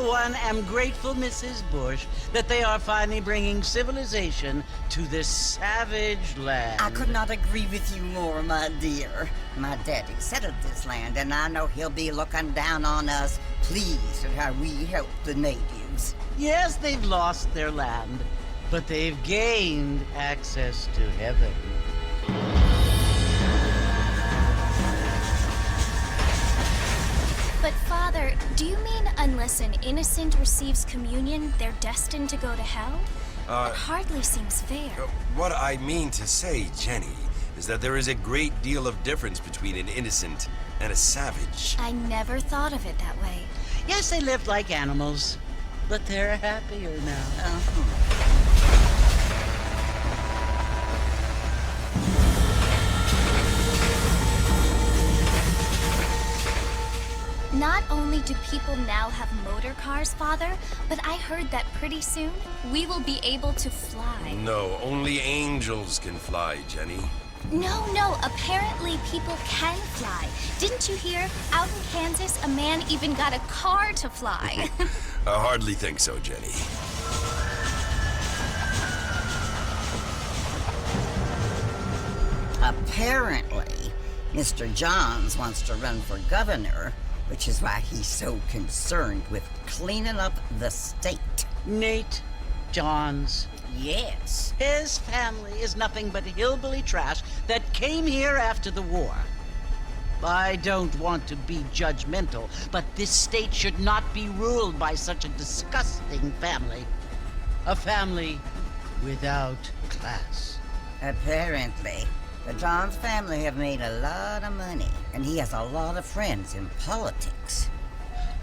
for one, am grateful, Mrs. Bush, that they are finally bringing civilization to this savage land. I could not agree with you more, my dear. My daddy settled this land, and I know he'll be looking down on us, pleased at how we help the natives. Yes, they've lost their land, but they've gained access to heaven. But Father, do you mean unless an innocent receives communion, they're destined to go to hell? That hardly seems fair. What I mean to say, Jenny, is that there is a great deal of difference between an innocent and a savage. I never thought of it that way. Yes, they lived like animals, but they're happier now. Not only do people now have motor cars, Father, but I heard that pretty soon we will be able to fly. No, only angels can fly, Jenny. No, apparently people can fly. Didn't you hear? Out in Kansas, a man even got a car to fly. I hardly think so, Jenny. Apparently, Mr. Johns wants to run for governor, which is why he's so concerned with cleaning up the state. Nate Johns. Yes. His family is nothing but hillbilly trash that came here after the war. I don't want to be judgmental, but this state should not be ruled by such a disgusting family. A family without class. Apparently, the Johns family have made a lot of money, and he has a lot of friends in politics.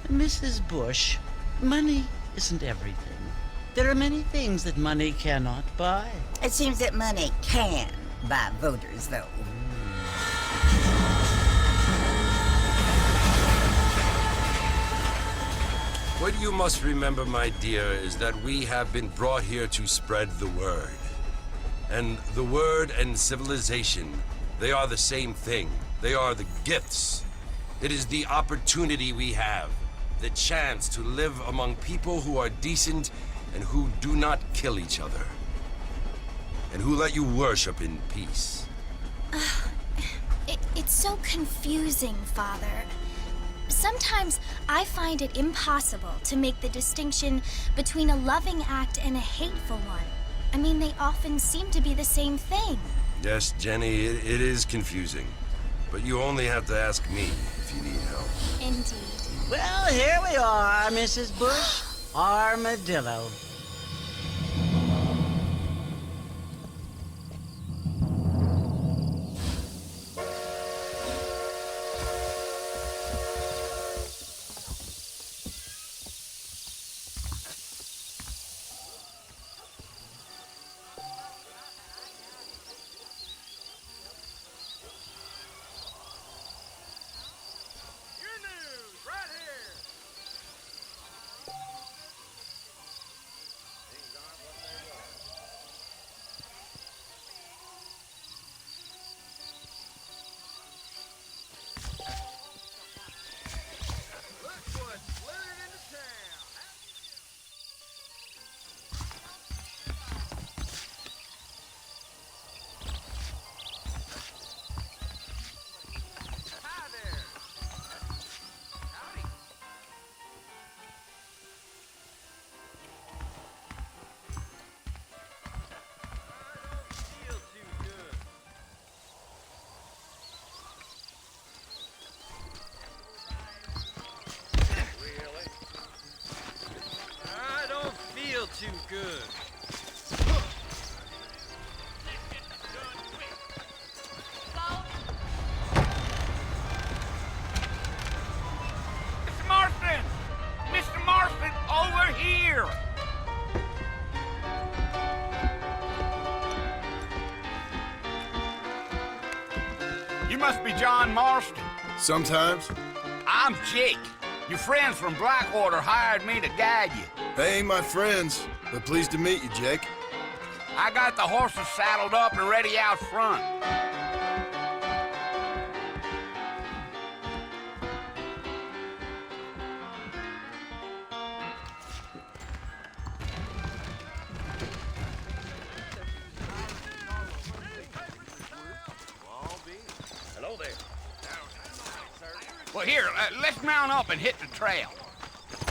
Mrs. Bush, money isn't everything. There are many things that money cannot buy. It seems that money can buy voters, though. What you must remember, my dear, is that we have been brought here to spread the word. And the word and civilization, they are the same thing. They are the gifts. It is the opportunity we have, the chance to live among people who are decent and who do not kill each other, and who let you worship in peace. It's so confusing, Father. Sometimes I find it impossible to make the distinction between a loving act and a hateful one. I mean, they often seem to be the same thing. Yes, Jenny, it is confusing. But you only have to ask me if you need help. Indeed. Well, here we are, Mrs. Bush. Armadillo. Too good. Mr. Marston! Mr. Marston, over here! You must be John Marston. Sometimes. I'm Jake. Your friends from Blackwater hired me to guide you. They ain't my friends, but pleased to meet you, Jake. I got the horses saddled up and ready out front. Well, here, let's mount up and hit the trail.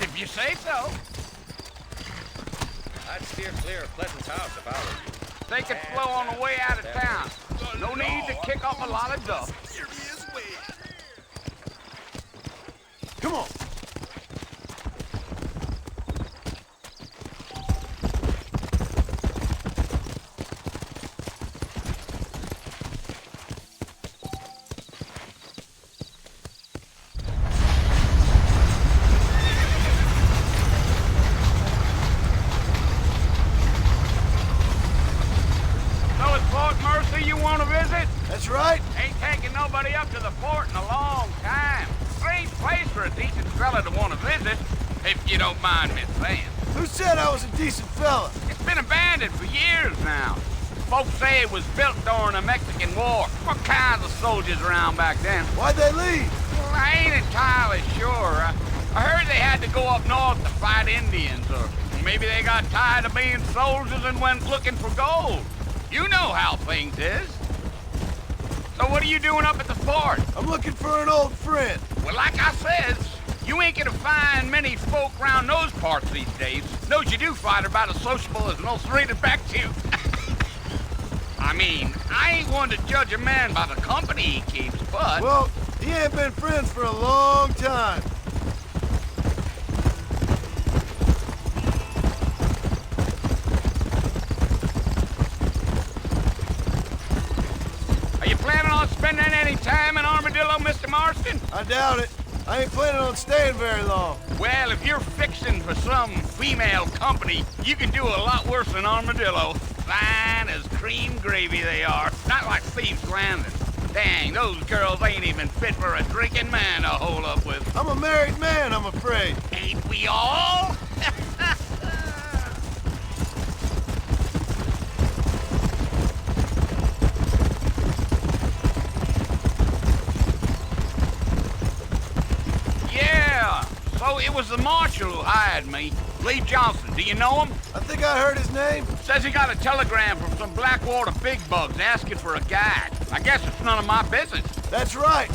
If you say so. I'd steer clear of Pleasant's house if I were you. Take it slow on the way out of town. No need to kick up a lot of dust. Come on. That's right. Ain't taking nobody up to the fort in a long time. Strange place for a decent fella to want to visit, if you don't mind me saying. Who said I was a decent fella? It's been abandoned for years now. Folks say it was built during the Mexican War. What kinds of soldiers around back then? Why'd they leave? Well, I ain't entirely sure. I heard they had to go up north to fight Indians, or maybe they got tired of being soldiers and went looking for gold. You know how things is. So what are you doing up at the fort? I'm looking for an old friend. Well, like I said, you ain't gonna find many folk around those parts these days. Those you do find are about as sociable as an ulcerated back tooth. I mean, I ain't one to judge a man by the company he keeps, but... Well, he ain't been friends for a long time. Spending any time in Armadillo, Mr. Marston? I doubt it. I ain't planning on staying very long. Well, if you're fixing for some female company, you can do a lot worse than Armadillo. Fine as cream gravy they are. Not like Thieves' Landing. Dang, those girls ain't even fit for a drinking man to hole up with. I'm a married man, I'm afraid. Ain't we all? So it was the marshal who hired me. Lee Johnson, do you know him? I think I heard his name. Says he got a telegram from some Blackwater big bugs asking for a guide. I guess it's none of my business. That's right.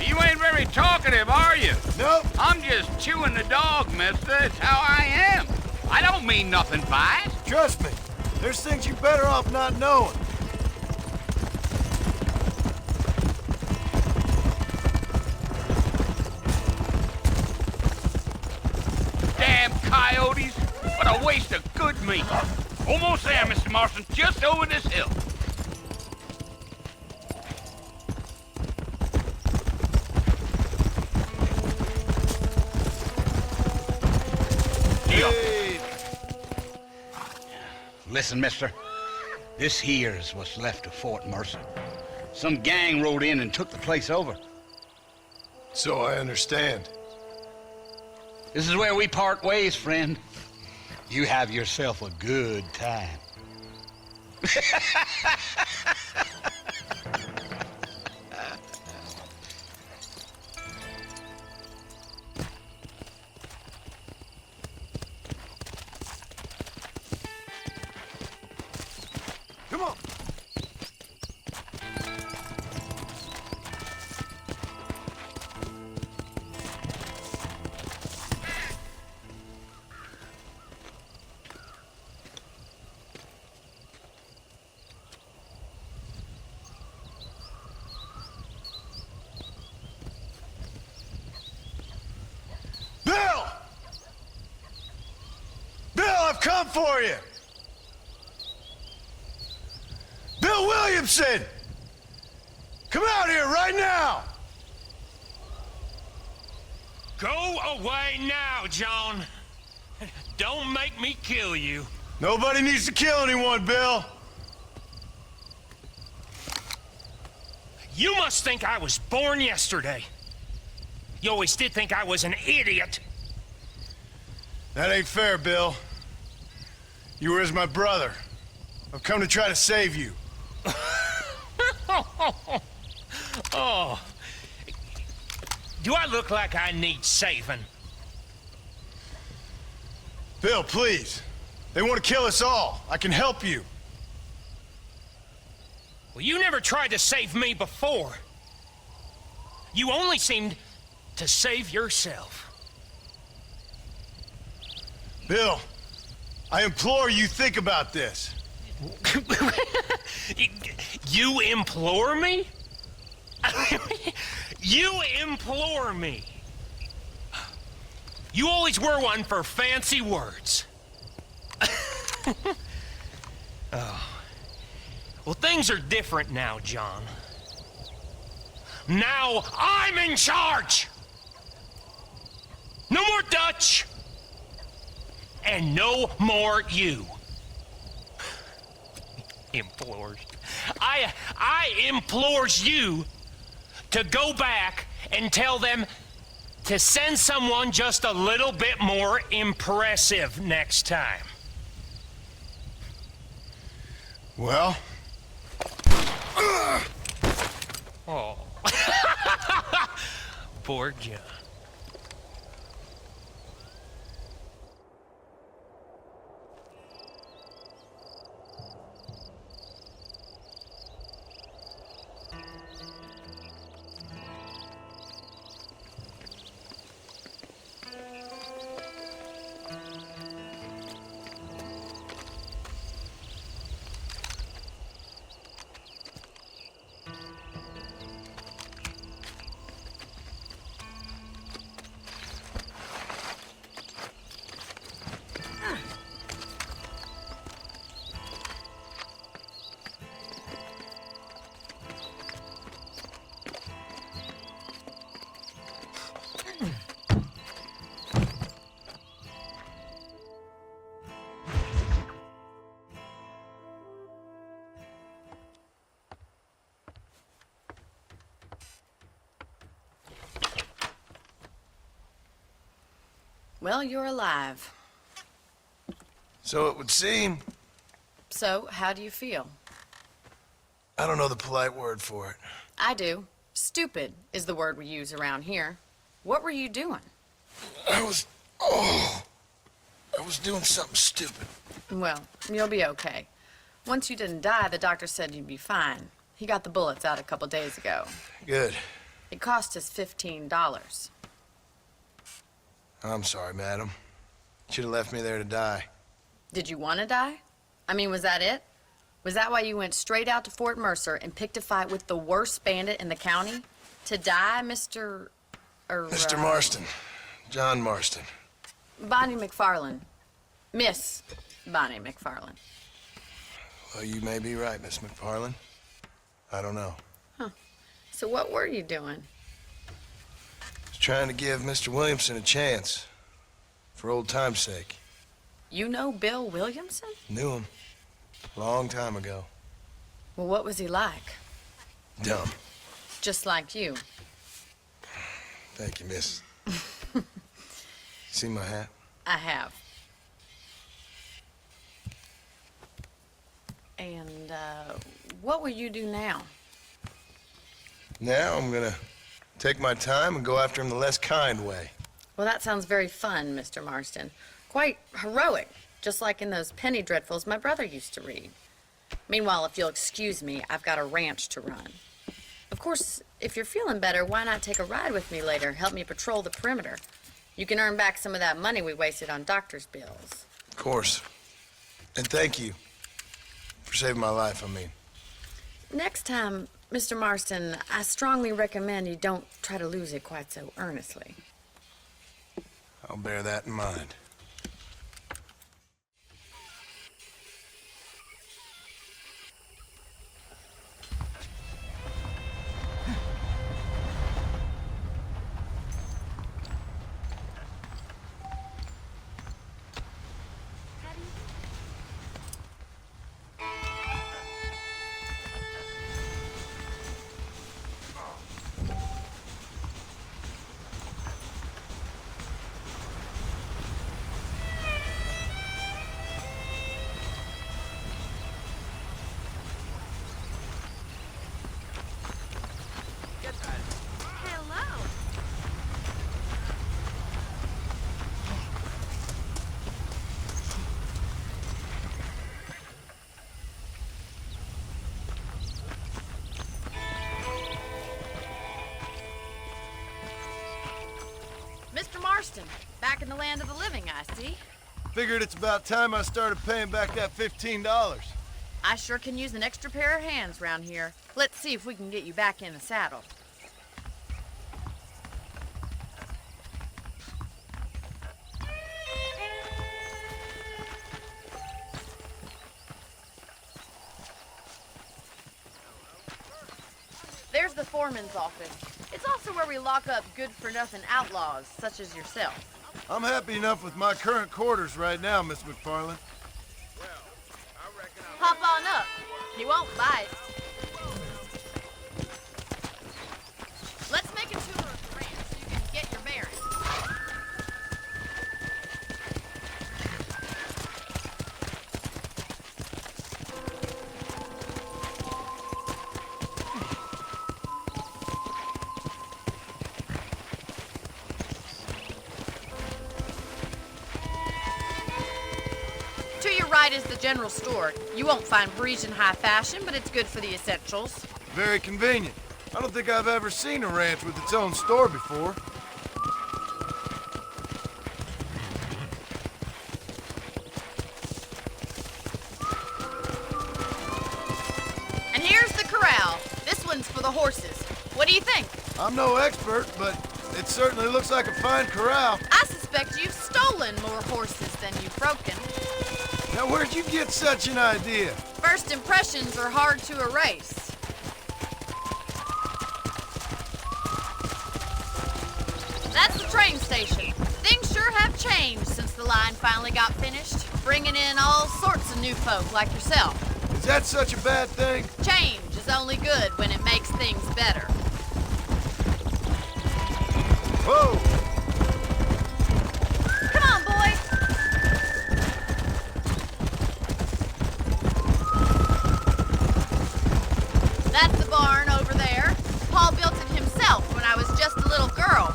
You ain't very talkative, are you? Nope. I'm just chewing the dog, mister. It's how I am. I don't mean nothing by it. Trust me. There's things you're better off not knowing. Damn coyotes! What a waste of good meat. Almost there, Mr. Marston. Just over this hill. Hey. Listen, mister. This here's what's left of Fort Mercer. Some gang rode in and took the place over. So I understand. This is where we part ways, friend. You have yourself a good time. Come on. Bill! Bill, I've come for you! Bill Williamson! Come out here right now! Go away now, John. Don't make me kill you. Nobody needs to kill anyone, Bill. You must think I was born yesterday. You always did think I was an idiot. That ain't fair, Bill. You were as my brother. I've come to try to save you. Oh. Do I look like I need saving? Bill, please. They want to kill us all. I can help you. Well, you never tried to save me before. You only seemed to save yourself. Bill, I implore you, think about this. You implore me? You implore me. You always were one for fancy words. Oh. Well, things are different now, John. Now I'm in charge! No more Dutch! And no more you. Implores. I implores you to go back and tell them to send someone just a little bit more impressive next time. Well? Oh. Poor John. Well, you're alive. So it would seem. So, how do you feel? I don't know the polite word for it. I do. Stupid is the word we use around here. What were you doing? I was doing something stupid. Well, you'll be okay. Once you didn't die, the doctor said you'd be fine. He got the bullets out a couple days ago. Good. It cost us $15. I'm sorry, madam. Should have left me there to die. Did you want to die? I mean, was that it? Was that why you went straight out to Fort Mercer and picked a fight with the worst bandit in the county? To die, Mr. Mr. Marston. John Marston. Bonnie McFarland. Miss Bonnie McFarland. Well, you may be right, Miss McFarland. I don't know. Huh. So what were you doing? Was trying to give Mr. Williamson a chance. For old time's sake. You know Bill Williamson? Knew him. Long time ago. Well, what was he like? Dumb. Just like you. Thank you, miss. See my hat? I have. And, what will you do now? Now I'm gonna take my time and go after him the less kind way. Well, that sounds very fun, Mr. Marston. Quite heroic, just like in those penny dreadfuls my brother used to read. Meanwhile, if you'll excuse me, I've got a ranch to run. Of course, if you're feeling better, why not take a ride with me later? Help me patrol the perimeter. You can earn back some of that money we wasted on doctor's bills. Of course. And thank you. For saving my life, I mean. Next time, Mr. Marston, I strongly recommend you don't try to lose it quite so earnestly. I'll bear that in mind. Marston, back in the land of the living, I see. Figured it's about time I started paying back that $15. I sure can use an extra pair of hands round here. Let's see if we can get you back in the saddle. There's the foreman's office. It's also where we lock up good-for-nothing outlaws, such as yourself. I'm happy enough with my current quarters right now, Miss McFarland. Hop on up. He won't bite. Let's make a tour of the ranch so you can get your bearings. To your right is the general store. You won't find Parisian high fashion, but it's good for the essentials. Very convenient. I don't think I've ever seen a ranch with its own store before. And here's the corral. This one's for the horses. What do you think? I'm no expert, but it certainly looks like a fine corral. I suspect you've stolen more horses than you've broken. Now, where'd you get such an idea? First impressions are hard to erase. That's the train station. Things sure have changed since the line finally got finished, bringing in all sorts of new folk like yourself. Is that such a bad thing? Change is only good when it makes things better. Whoa! Come on, boys! That's the barn over there. Paul built it himself when I was just a little girl.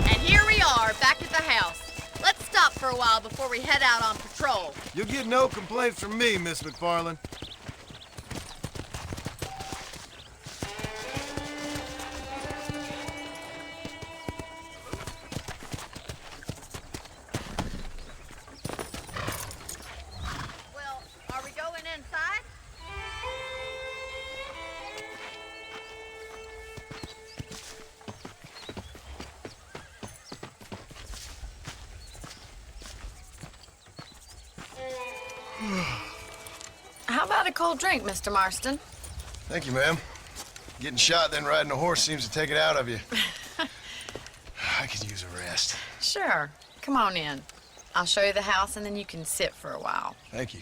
And here we are, back at the house. Let's stop for a while before we head out on patrol. You'll get no complaints from me, Miss McFarland. Well, are we going inside? How about a cold drink, Mr. Marston? Thank you, ma'am. Getting shot, then riding a horse seems to take it out of you. I could use a rest. Sure. Come on in. I'll show you the house, and then you can sit for a while. Thank you.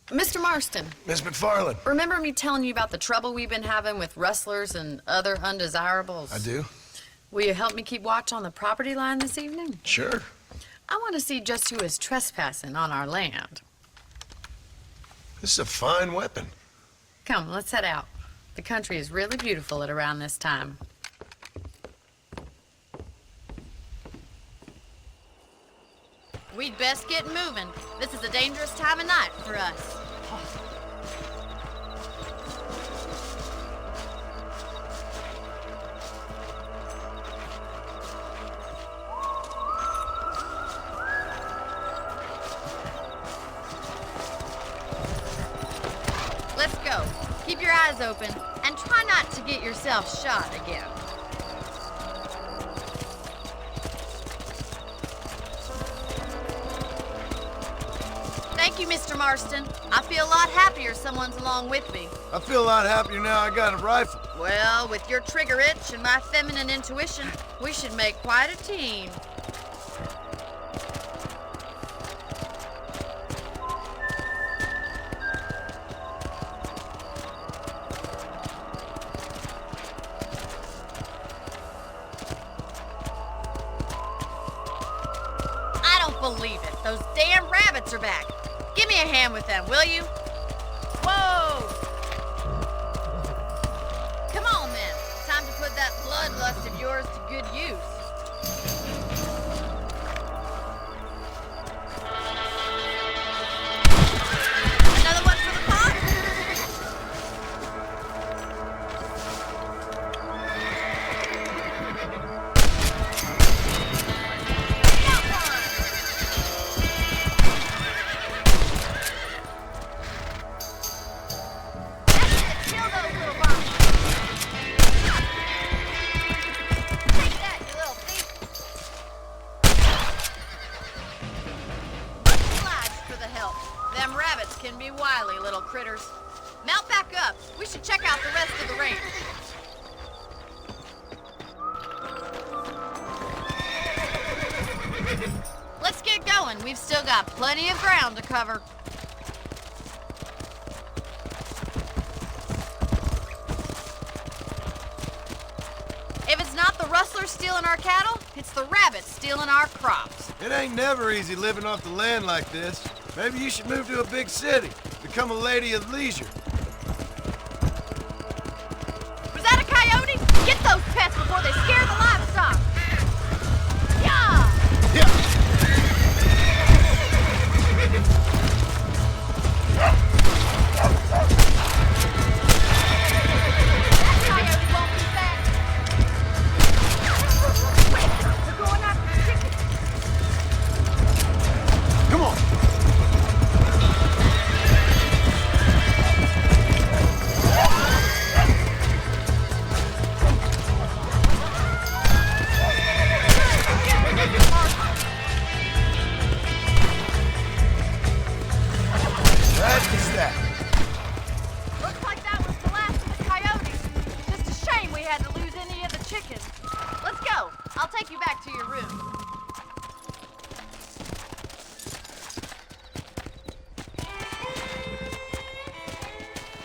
Mr. Marston, Miss McFarland. remember me telling you about the trouble we've been having with rustlers and other undesirables? I do? Will you help me keep watch on the property line this evening? Sure. I want to see just who is trespassing on our land. This is a fine weapon. Come, let's head out. The country is really beautiful at around this time. We'd best get moving. This is a dangerous time of night for us. Let's go. Keep your eyes open and try not to get yourself shot again. Thank you, Mr. Marston. I feel a lot happier someone's along with me. I feel a lot happier now I got a rifle. Well, with your trigger itch and my feminine intuition, we should make quite a team. I don't believe it. Those damn rabbits are back. Give me a hand with them, will you? Whoa! Come on, then. Time to put that bloodlust of yours to good use. Them rabbits can be wily little critters. Mount back up. We should check out the rest of the range. Let's get going. We've still got plenty of ground to cover. If it's not the rustlers stealing our cattle, it's the rabbits stealing our crops. It ain't never easy living off the land like this. Maybe you should move to a big city. Become a lady of leisure. Was that a coyote? Get those pests before they scare the livestock. Yeah! Yeah! That coyote won't be back. They're going after the chickens. Come on! Looks like that was the last of the coyotes. Just a shame we had to lose any of the chickens. Let's go. I'll take you back to your room.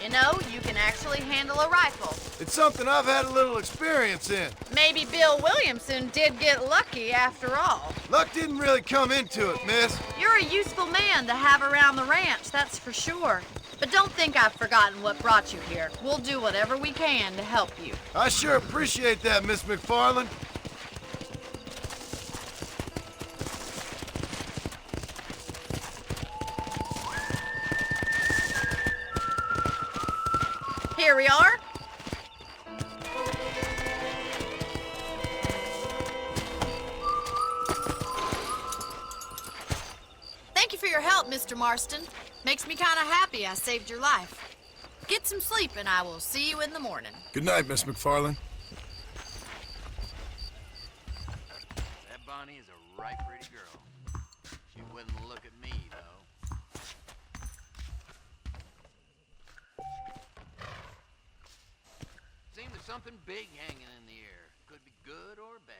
You know, you can actually handle a rifle. It's something I've had a little experience in. Maybe Bill Williamson did get lucky after all. Luck didn't really come into it, miss. You're a useful man to have around the ranch, that's for sure. But don't think I've forgotten what brought you here. We'll do whatever we can to help you. I sure appreciate that, Miss McFarland. Here we are. Thank you for your help, Mr. Marston. Makes me kind of happy I saved your life. Get some sleep and I will see you in the morning. Good night, Miss McFarland. That Bonnie is a right pretty girl. She wouldn't look at me, though. Seems there's something big hanging in the air. Could be good or bad.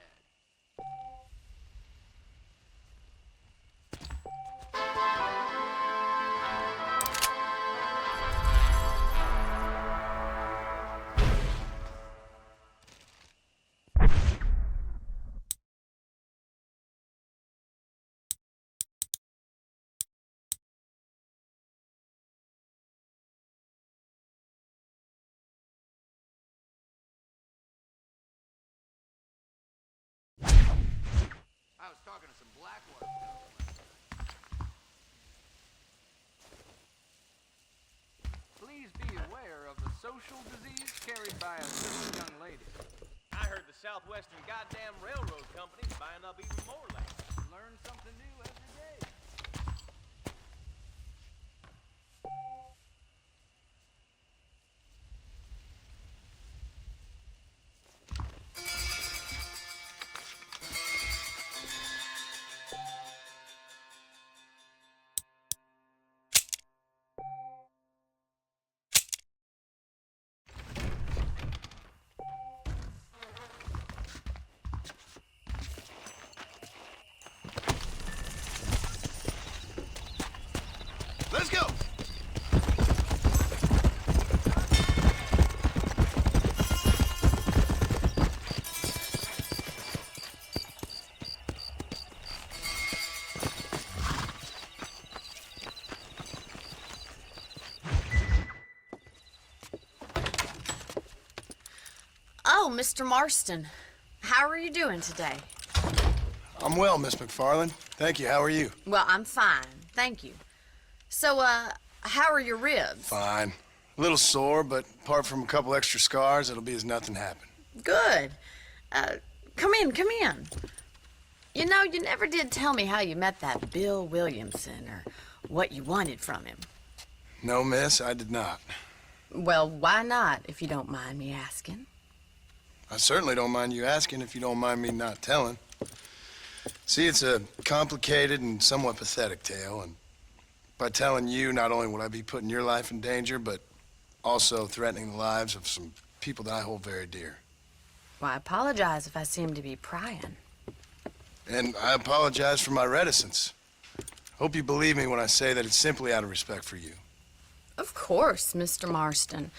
I was talking to some Blackwater fellas last night. Please be aware of the social disease carried by a certain young lady. I heard the Southwestern goddamn Railroad Company's buying up even more land. Learn something new every day. Let's go! Oh, Mr. Marston. How are you doing today? I'm well, Miss McFarland. Thank you. How are you? Well, I'm fine. Thank you. So, how are your ribs? Fine. A little sore, but apart from a couple extra scars, it'll be as nothing happened. Good. Come in, come in. You know, you never did tell me how you met that Bill Williamson or what you wanted from him. No, miss, I did not. Well, why not, if you don't mind me asking? I certainly don't mind you asking if you don't mind me not telling. See, it's a complicated and somewhat pathetic tale, and By telling you, not only would I be putting your life in danger, but also threatening the lives of some people that I hold very dear. Well, I apologize if I seem to be prying. And I apologize for my reticence. Hope you believe me when I say that it's simply out of respect for you. Of course, Mr. Marston.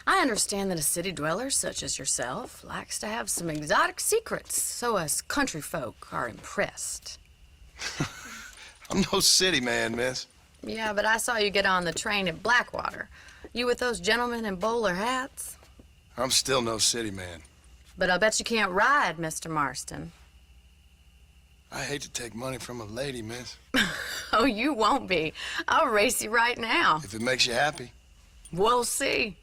I understand that a city dweller such as yourself likes to have some exotic secrets, so us country folk are impressed. I'm no city man, miss. Yeah, but I saw you get on the train at Blackwater. You with those gentlemen in bowler hats? I'm still no city man. But I bet you can't ride, Mr. Marston. I hate to take money from a lady, miss. Oh, you won't be. I'll race you right now. If it makes you happy. We'll see.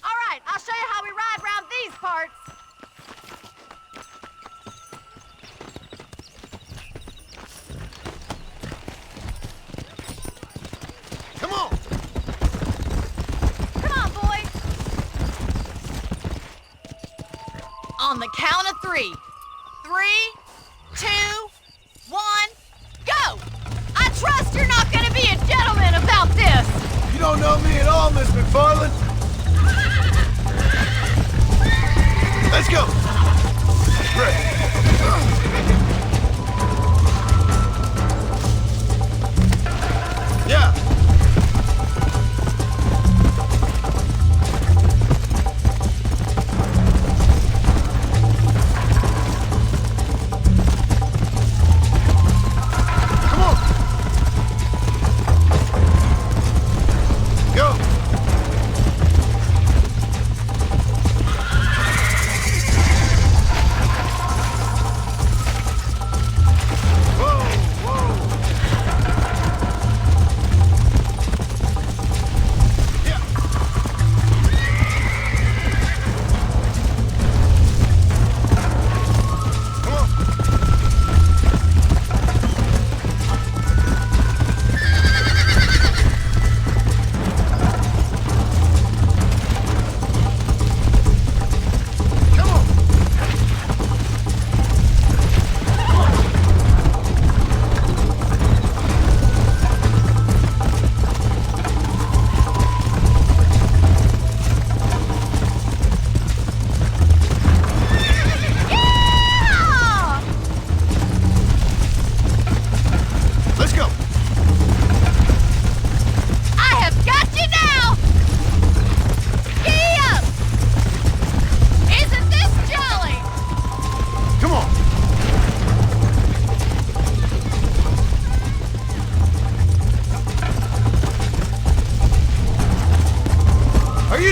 All right, I'll show you how we ride around these parts. Come on! Come on, boys. On the count of 3. 3, 2, 1, go! I trust you're not gonna be a gentleman about this. You don't know me at all, Miss McFarland. Let's go! Right. Yeah! Come on! Go!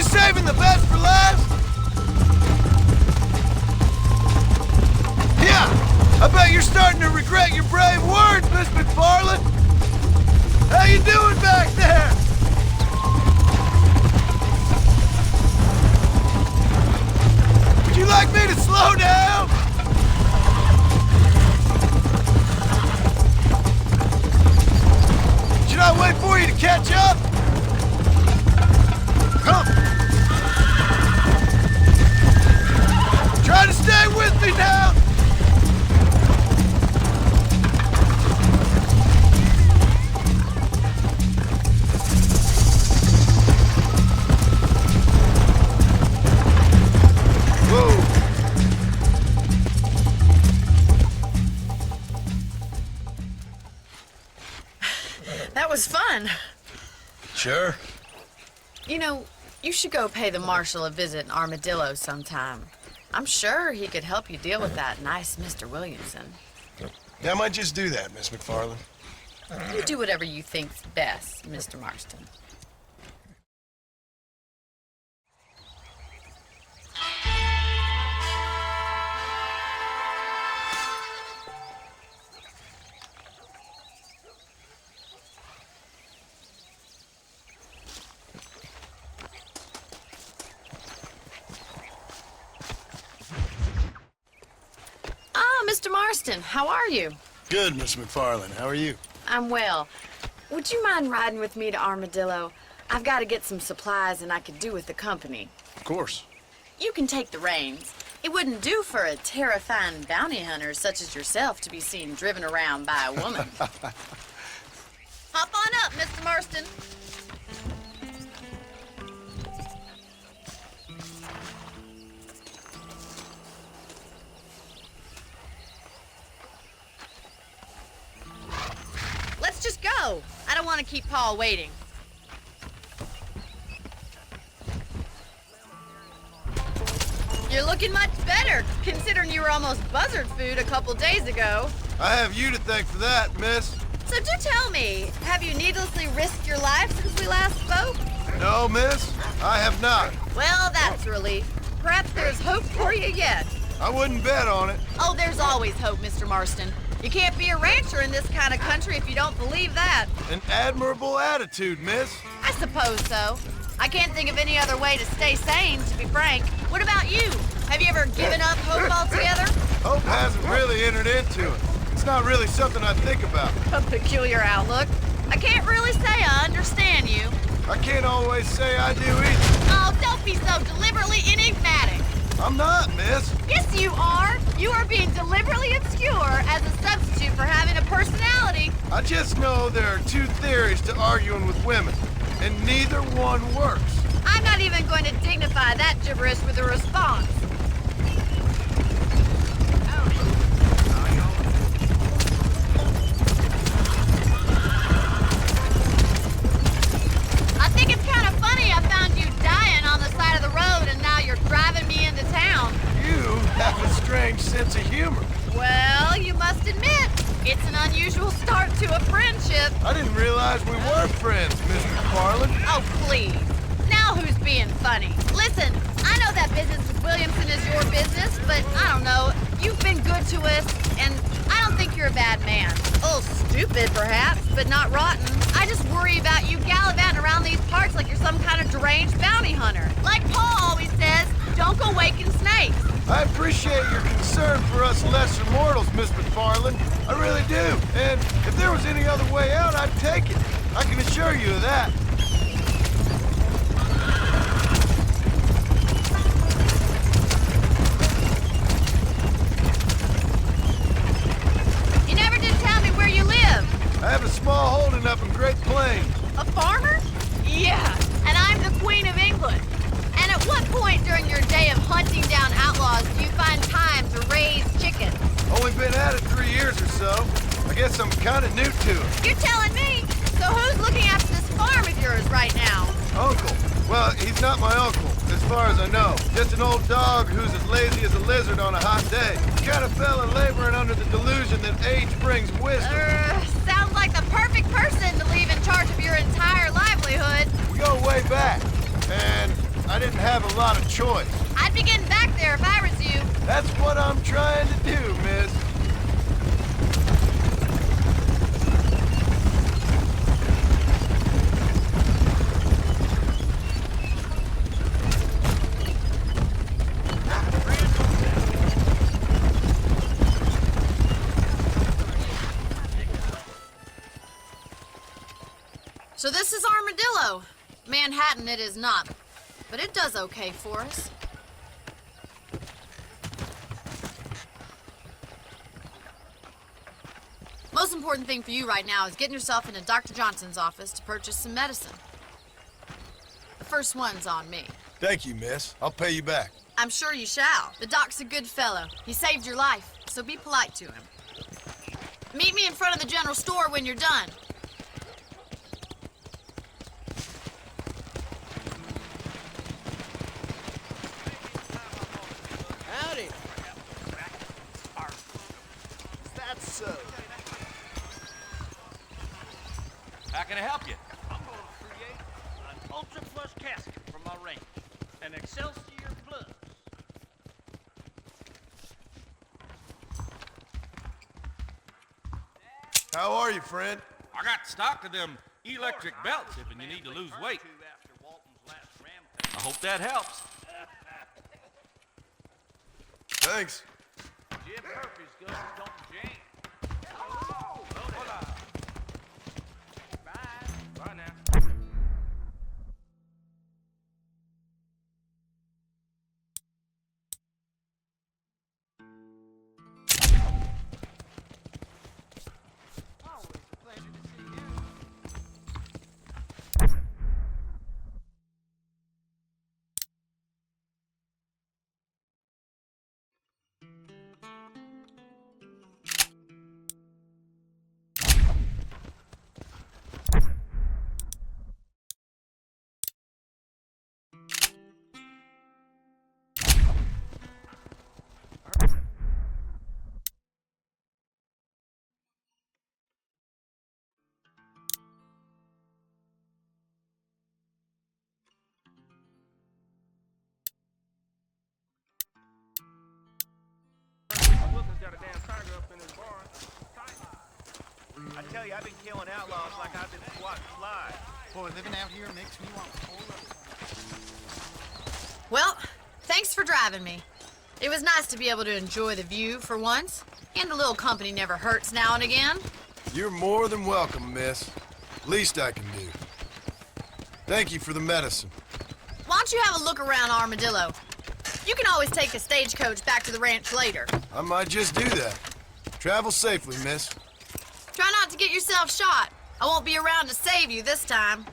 Saving the best for last? Yeah, I bet you're starting to regret your brave words, Miss McFarland. How you doing back there? Would you like me to slow down? Should I wait for you to catch up? Come! Try to stay with me now! Whoa! That was fun. Sure. You know, you should go pay the marshal a visit in Armadillo sometime. I'm sure he could help you deal with that nice Mr. Williamson. Yeah, I might just do that, Miss McFarland. You do whatever you think's best, Mr. Marston. Mr. Marston, how are you? Good, Miss McFarland. How are you? I'm well. Would you mind riding with me to Armadillo? I've got to get some supplies and I could do with the company. Of course. You can take the reins. It wouldn't do for a terrifying bounty hunter such as yourself to be seen driven around by a woman. Hop on up, Mr. Marston. Let's just go. I don't want to keep Paul waiting. You're looking much better, considering you were almost buzzard food a couple days ago. I have you to thank for that, miss. So do tell me, have you needlessly risked your life since we last spoke? No, miss, I have not. Well, that's a relief. Perhaps there's hope for you yet. I wouldn't bet on it. Oh, there's always hope, Mr. Marston. You can't be a rancher in this kind of country if you don't believe that. An admirable attitude, miss. I suppose so. I can't think of any other way to stay sane, to be frank. What about you? Have you ever given up hope altogether? Hope hasn't really entered into it. It's not really something I think about. A peculiar outlook. I can't really say I understand you. I can't always say I do either. Oh, don't be so deliberately enigmatic. I'm not, miss. Yes, you are. You are being deliberately obscure as a substitute for having a personality. I just know there are two theories to arguing with women, and neither one works. I'm not even going to dignify that gibberish with a response. I think it's kind of funny I found you dying on the side of the road and now you're driving me into town. You have a strange sense of humor. Well, you must admit, it's an unusual start to a friendship. I didn't realize we were friends, Mr. McFarland. Oh, please. Now who's being funny? Listen, I know that business with Williamson is your business, but I don't know. You've been good to us, and I don't think you're a bad man. A little stupid, perhaps, but not rotten. I just worry about you gallivanting around these parts like you're some kind of deranged bounty hunter. Like Paul always says, don't go waking snakes. I appreciate your concern for us lesser mortals, Miss McFarland. I really do. And if there was any other way out, I'd take it. I can assure you of that. You never did tell me where you live. I have a small holding up in Great Plains. A farmer? Yeah, and I'm the Queen of England. And at what point during your day of hunting down outlaws do you find time to raise chickens? Only been at it 3 years or so. I guess I'm kind of new to it. You're telling me? So who's looking after this farm of yours right now? Uncle. Well, he's not my uncle, as far as I know. Just an old dog who's as lazy as a lizard on a hot day. The kind of fella laboring under the delusion that age brings wisdom. Sounds like the perfect person to leave in charge of your entire livelihood. We go way back, and I didn't have a lot of choice. I'd be getting back there if I was you. That's what I'm trying to do, miss. So this is Armadillo. Manhattan it is not, but it does okay for us. Most important thing for you right now is getting yourself into Dr. Johnson's office to purchase some medicine. The first one's on me. Thank you, miss. I'll pay you back. I'm sure you shall. The doc's a good fellow. He saved your life, so be polite to him. Meet me in front of the general store when you're done. Howdy. That's so. How can I help you? I'm going to create an Ultra Plus casket for my range. An Excelsior Plus. How are you, friend? I got stock of them electric belts if you need to lose weight. I hope that helps. Thanks. Jim Murphy's guns don't jam. I tell you, I've been killing outlaws like I've been swatting flies. Boy, living out here makes me want a whole other. Well, thanks for driving me. It was nice to be able to enjoy the view for once. And a little company never hurts now and again. You're more than welcome, miss. Least I can do. Thank you for the medicine. Why don't you have a look around Armadillo? You can always take a stagecoach back to the ranch later. I might just do that. Travel safely, miss. Try not to get yourself shot. I won't be around to save you this time.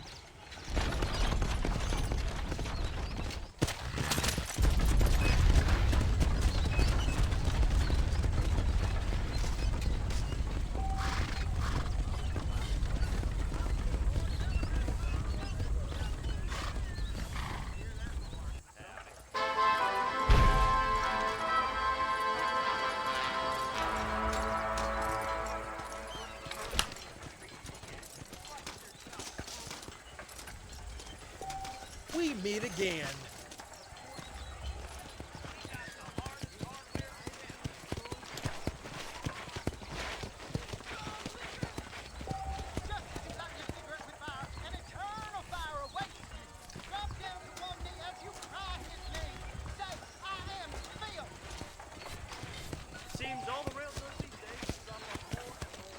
We meet again. Seems all the railroads these days is on the more and more.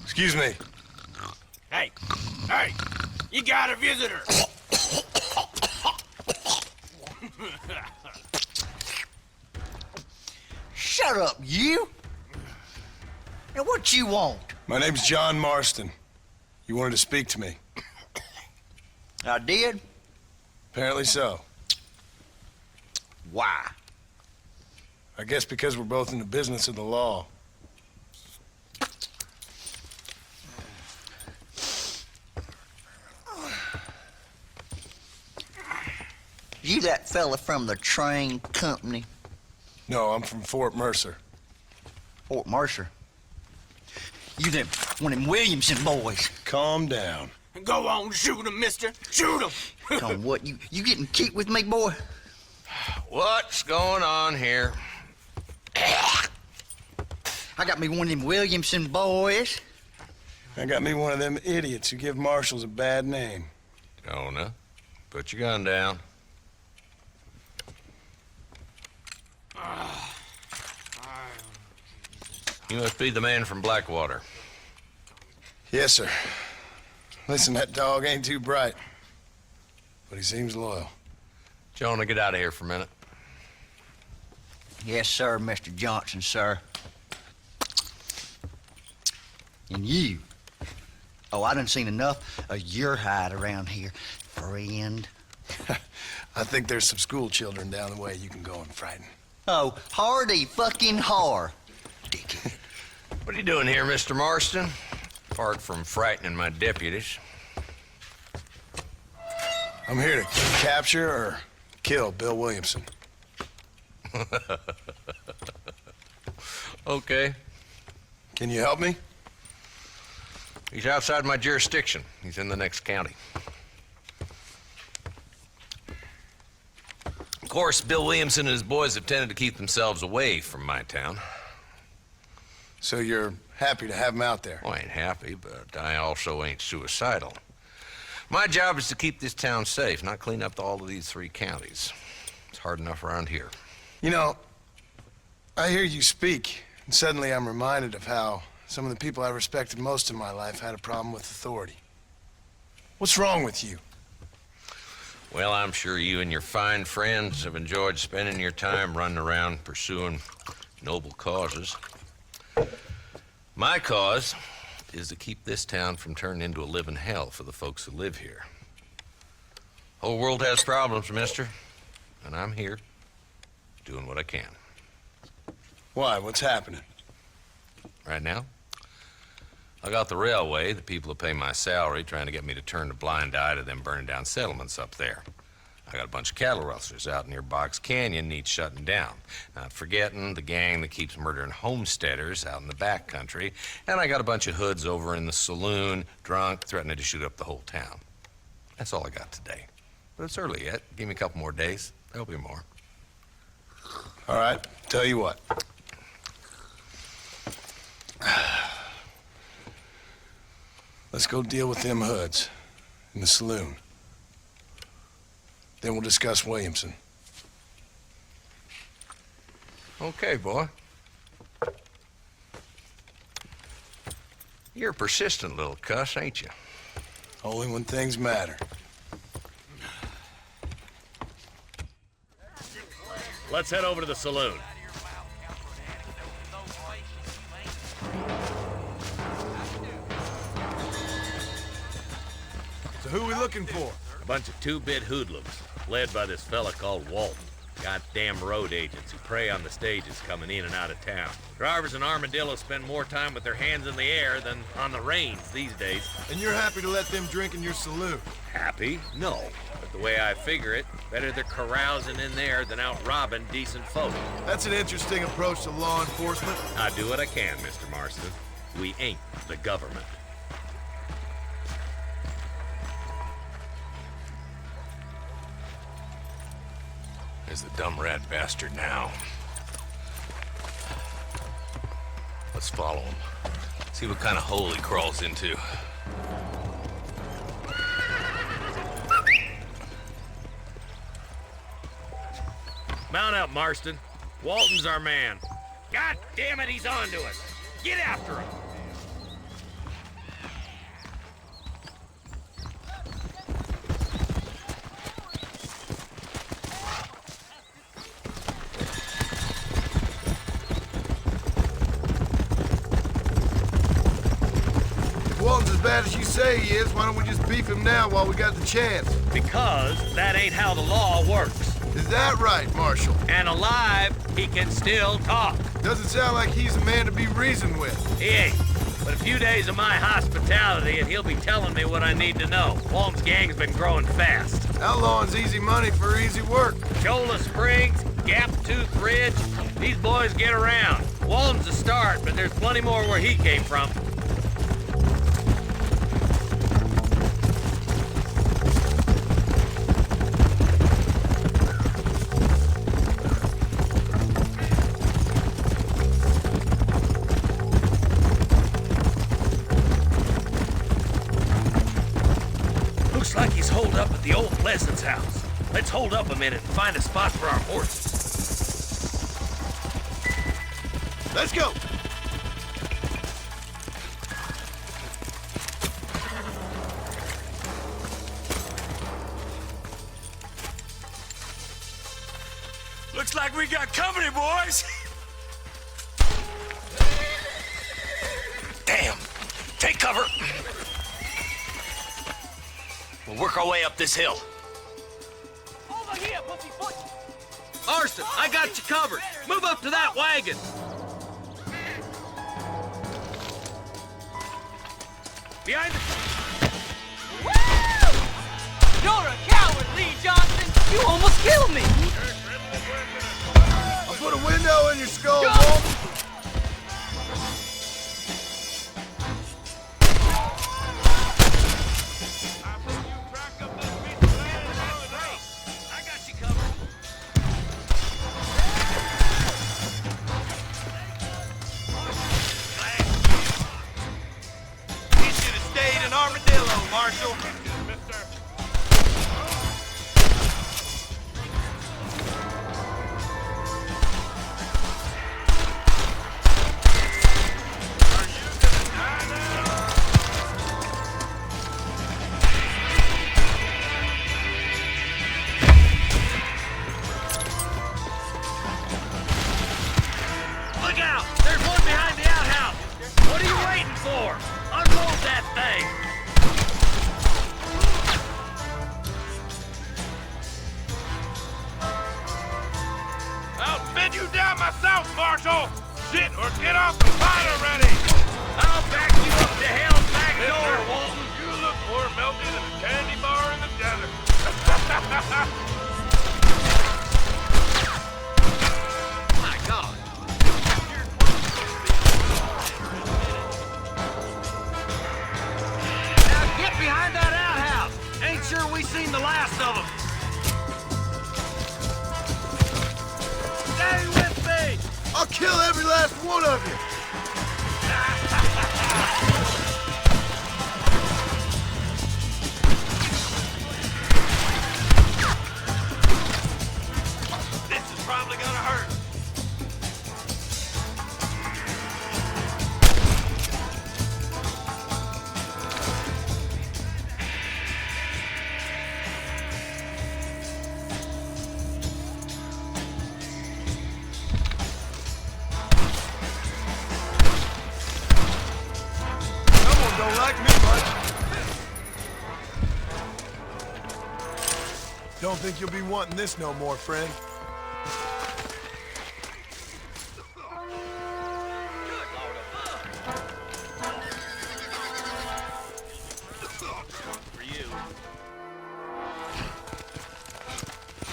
Excuse me. Hey, you got a visitor. Shut up, you! Now, what you want? My name's John Marston. You wanted to speak to me. I did? Apparently so. Why? I guess because we're both in the business of the law. You that fella from the train company? No, I'm from Fort Mercer. Fort Mercer? You them one of them Williamson boys. Calm down. Go on, shoot him, mister. Shoot him. Come on, what, you getting kicked with me, boy? What's going on here? I got me one of them Williamson boys. I got me one of them idiots who give marshals a bad name. Jonah, put your gun down. You must be the man from Blackwater. Yes, sir. Listen, that dog ain't too bright, but he seems loyal. Jonah, get out of here for a minute. Yes, sir, Mr. Johnson, sir. And you. Oh, I done seen enough of your hide around here, friend. I think there's some school children down the way you can go and frighten. Oh, hardy fucking har. Dickhead. What are you doing here, Mr. Marston? Apart from frightening my deputies. I'm here to capture or kill Bill Williamson. Okay. Can you help me? He's outside my jurisdiction. He's in the next county. Of course, Bill Williamson and his boys have tended to keep themselves away from my town. So you're happy to have him out there? Well, I ain't happy, but I also ain't suicidal. My job is to keep this town safe, not clean up all of these 3 counties. It's hard enough around here. You know, I hear you speak, and suddenly I'm reminded of how some of the people I respected most in my life had a problem with authority. What's wrong with you? Well, I'm sure you and your fine friends have enjoyed spending your time running around pursuing noble causes. My cause is to keep this town from turning into a living hell for the folks who live here. Whole world has problems, mister, and I'm here doing what I can. Why? What's happening? Right now, I got the railway, the people who pay my salary, trying to get me to turn a blind eye to them burning down settlements up there. I got a bunch of cattle rustlers out near Box Canyon needs shutting down. Not forgetting the gang that keeps murdering homesteaders out in the back country. And I got a bunch of hoods over in the saloon, drunk, threatening to shoot up the whole town. That's all I got today. But it's early yet. Give me a couple more days. There'll be more. All right, tell you what. Let's go deal with them hoods in the saloon. Then we'll discuss Williamson. Okay, boy. You're a persistent little cuss, ain't you? Only when things matter. Let's head over to the saloon. So who we looking for? A bunch of two-bit hoodlums, led by this fella called Walton. Goddamn road agents who prey on the stages coming in and out of town. Drivers in Armadillo spend more time with their hands in the air than on the reins these days. And you're happy to let them drink in your saloon? Happy? No. But the way I figure it, better they're carousing in there than out robbing decent folk. That's an interesting approach to law enforcement. I do what I can, Mr. Marston. We ain't the government. There's the dumb rat bastard now. Let's follow him. See what kind of hole he crawls into. Mount up, Marston. Walton's our man. God damn it, he's on to us. Get after him. Walton's as bad as you say he is. Why don't we just beef him now while we got the chance? Because that ain't how the law works. Is that right, Marshal? And alive, he can still talk. Doesn't sound like he's a man to be reasoned with. He ain't. But a few days of my hospitality and he'll be telling me what I need to know. Walton's gang's been growing fast. Outlawing's easy money for easy work. Cholla Springs, Gap Tooth Ridge, these boys get around. Walton's a start, but there's plenty more where he came from. Looks like he's holed up at the old Pleasance house. Let's hold up a minute and find a spot for our horses. Let's go! Looks like we got company, boys. Damn! Take cover! We'll work our way up this hill. Over here, pussyfoot. Marston, I got you covered. Move up to that wagon. Behind the... Woo! You're a coward, Lee Johnson. You almost killed me. I'll put a window in your skull, Walton. I got you covered. You should have stayed in Armadillo, Marshal. Look out! There's one behind the outhouse. What are you waiting for? Unload that thing! I'll bid you down myself, Marshal! Sit or get off the fight already! I'll back you up to hell's back door, Walton, you look more melty than a candy bar in the desert. My God! Now get behind that outhouse! Ain't sure we seen the last of them. Stay with me! I'll kill every last one of you! This is probably gonna hurt. Someone don't like me much. Don't think you'll be wanting this no more, friend.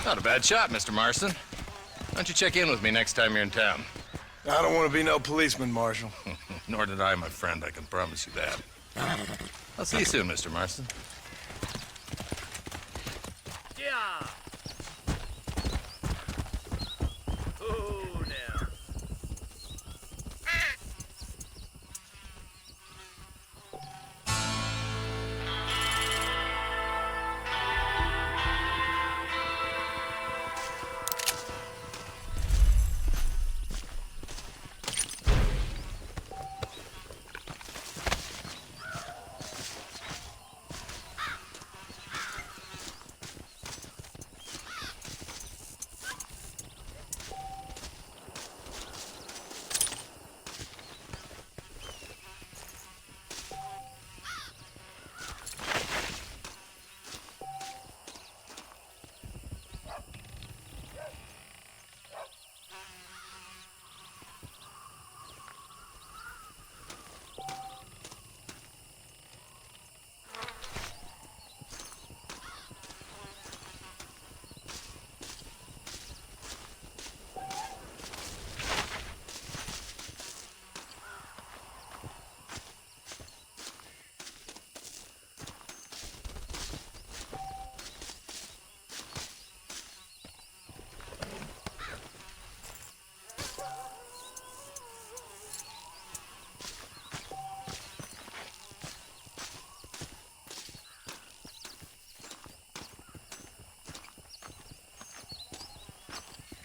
Not a bad shot, Mr. Marston. Why don't you check in with me next time you're in town? I don't want to be no policeman, Marshal. Nor did I, my friend. I can promise you that. I'll see you soon, Mr. Marston. Yeah. Oh, now.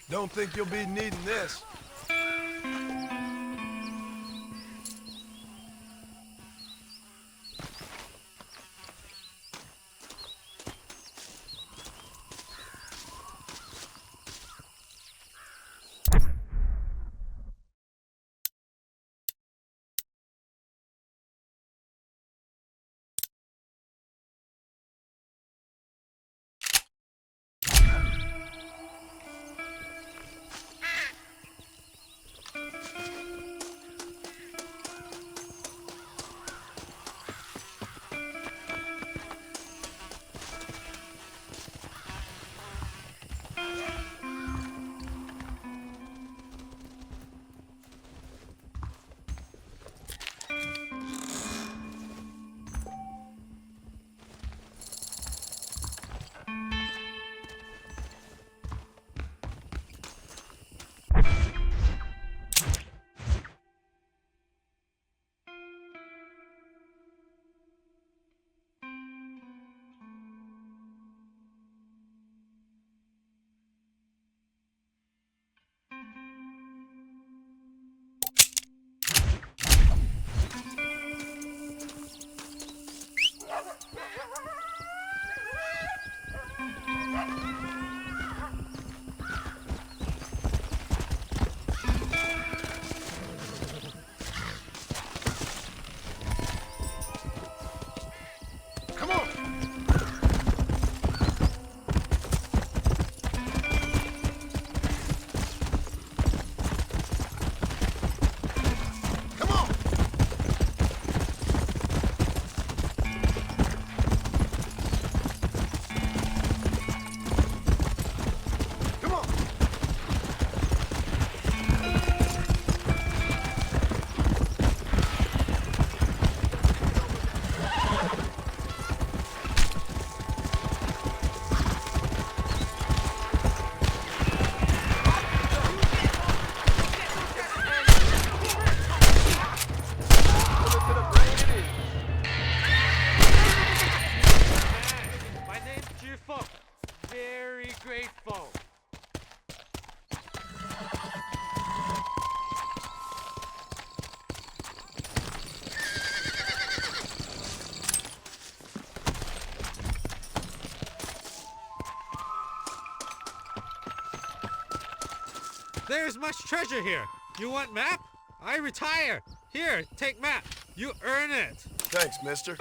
Don't think you'll be needing this. There's much treasure here. You want map? I retire. Here, take map. You earn it. Thanks, mister.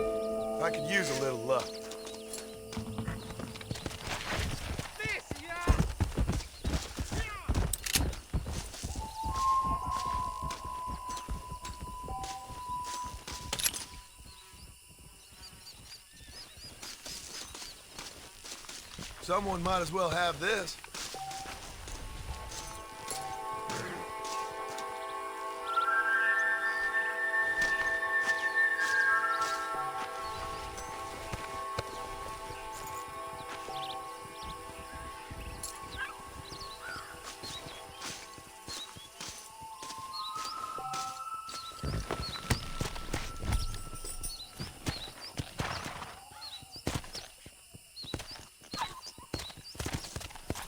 I could use a little luck. Someone might as well have this.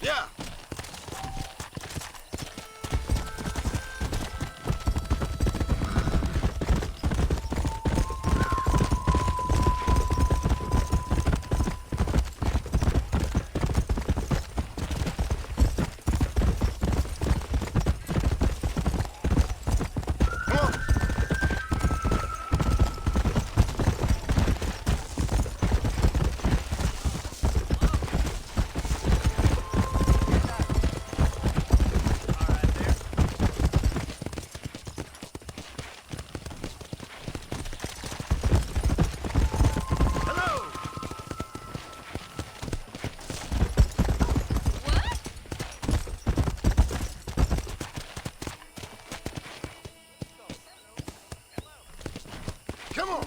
Yeah. Come on.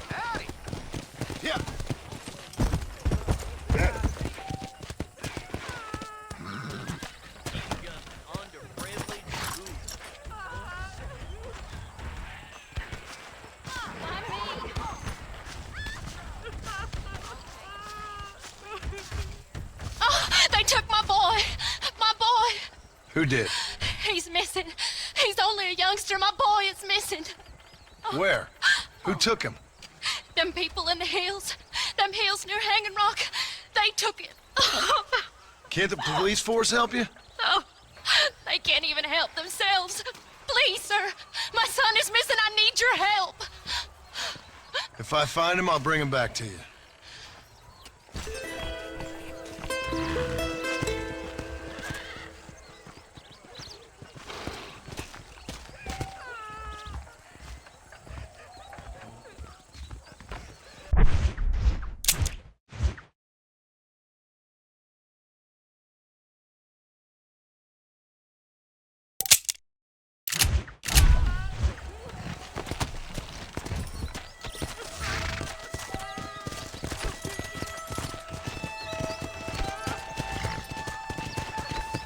Howdy. Yeah. They took my boy. My boy. Who did? He's missing. He's only a youngster. My boy is missing. Where? Who took him? Them people in the hills. Them hills near Hanging Rock. They took it. Can't the police force help you? Oh, they can't even help themselves. Please, sir. My son is missing. I need your help. If I find him, I'll bring him back to you.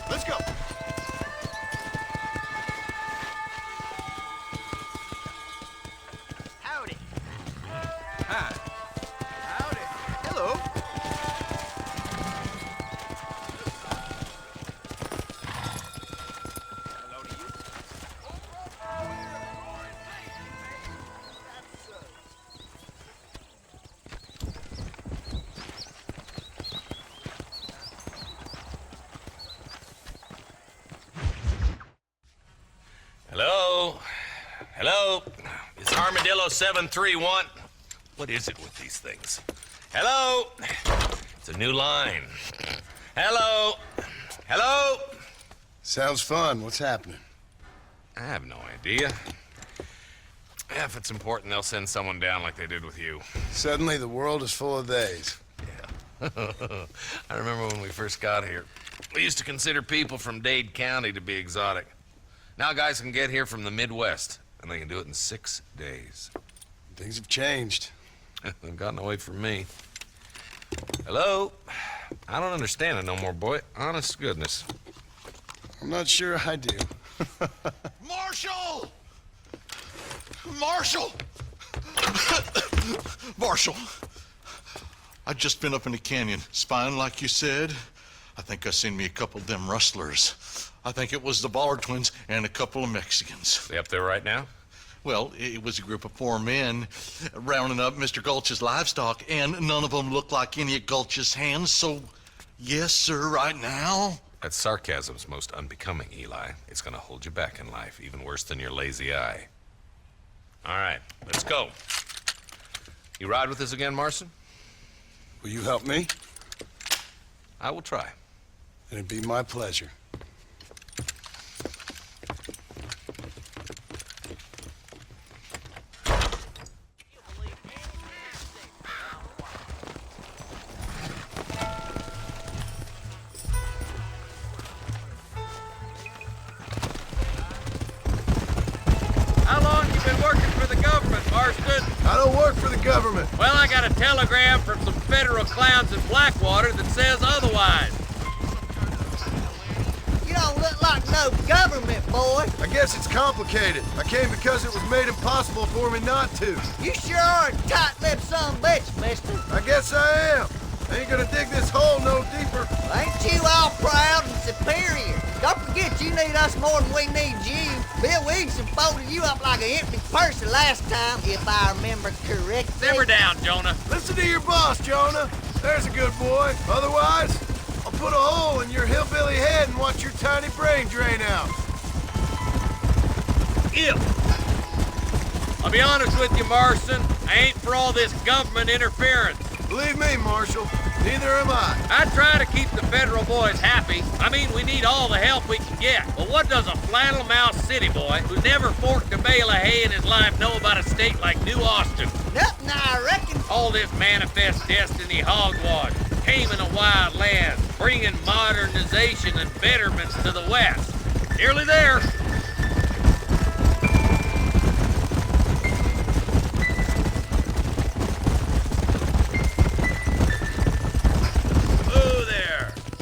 Let's go. Howdy. Hi. Howdy. Hello. Hello to you. Hello? Hello? It's Armadillo 731. What is it with these things? Hello? It's a new line. Hello? Hello? Sounds fun. What's happening? I have no idea. Yeah, if it's important, they'll send someone down like they did with you. Suddenly, the world is full of theys. I remember when we first got here. We used to consider people from Dade County to be exotic. Now guys can get here from the Midwest, and they can do it in 6 days. Things have changed. They've gotten away from me. Hello? I don't understand it no more, boy. Honest to goodness. I'm not sure I do. Marshal! Marshal! Marshal! I just been up in the canyon, spying like you said. I think I seen me a couple of them rustlers. I think it was the Ballard twins and a couple of Mexicans. They up there right now? Well, it was a group of 4 men rounding up Mr. Gulch's livestock, and none of them looked like any of Gulch's hands, so yes, sir, right now. That sarcasm's most unbecoming, Eli. It's gonna hold you back in life, even worse than your lazy eye. All right, let's go. You ride with us again, Marston? Will you help me? I will try. It'd be my pleasure. How long you been working for the government, Marston? I don't work for the government. Well, I got a telegram from some federal clowns in Blackwater that says otherwise. You don't look like no government, boy. I guess it's complicated. I came because it was made impossible for me not to. You sure are a tight-lipped son of a bitch, mister. I guess I am. I ain't gonna dig this hole no deeper. Ain't you all proud and superior? Don't forget you need us more than we need you. Bill Wilson folded you up like an empty purse the last time, if I remember correctly. Simmer down, Jonah. Listen to your boss, Jonah. There's a good boy. Otherwise, I'll put a hole in your hillbilly head and watch your tiny brain drain out. Ew. I'll be honest with you, Marston. I ain't for all this government interference. Believe me, Marshal, neither am I. I try to keep the federal boys happy. I mean, we need all the help we can get. But what does a flannel-mouthed city boy who never forked a bale of hay in his life know about a state like New Austin? Nothing, I reckon. All this manifest destiny hogwash, taming a wild land, bringing modernization and betterments to the West. Nearly there.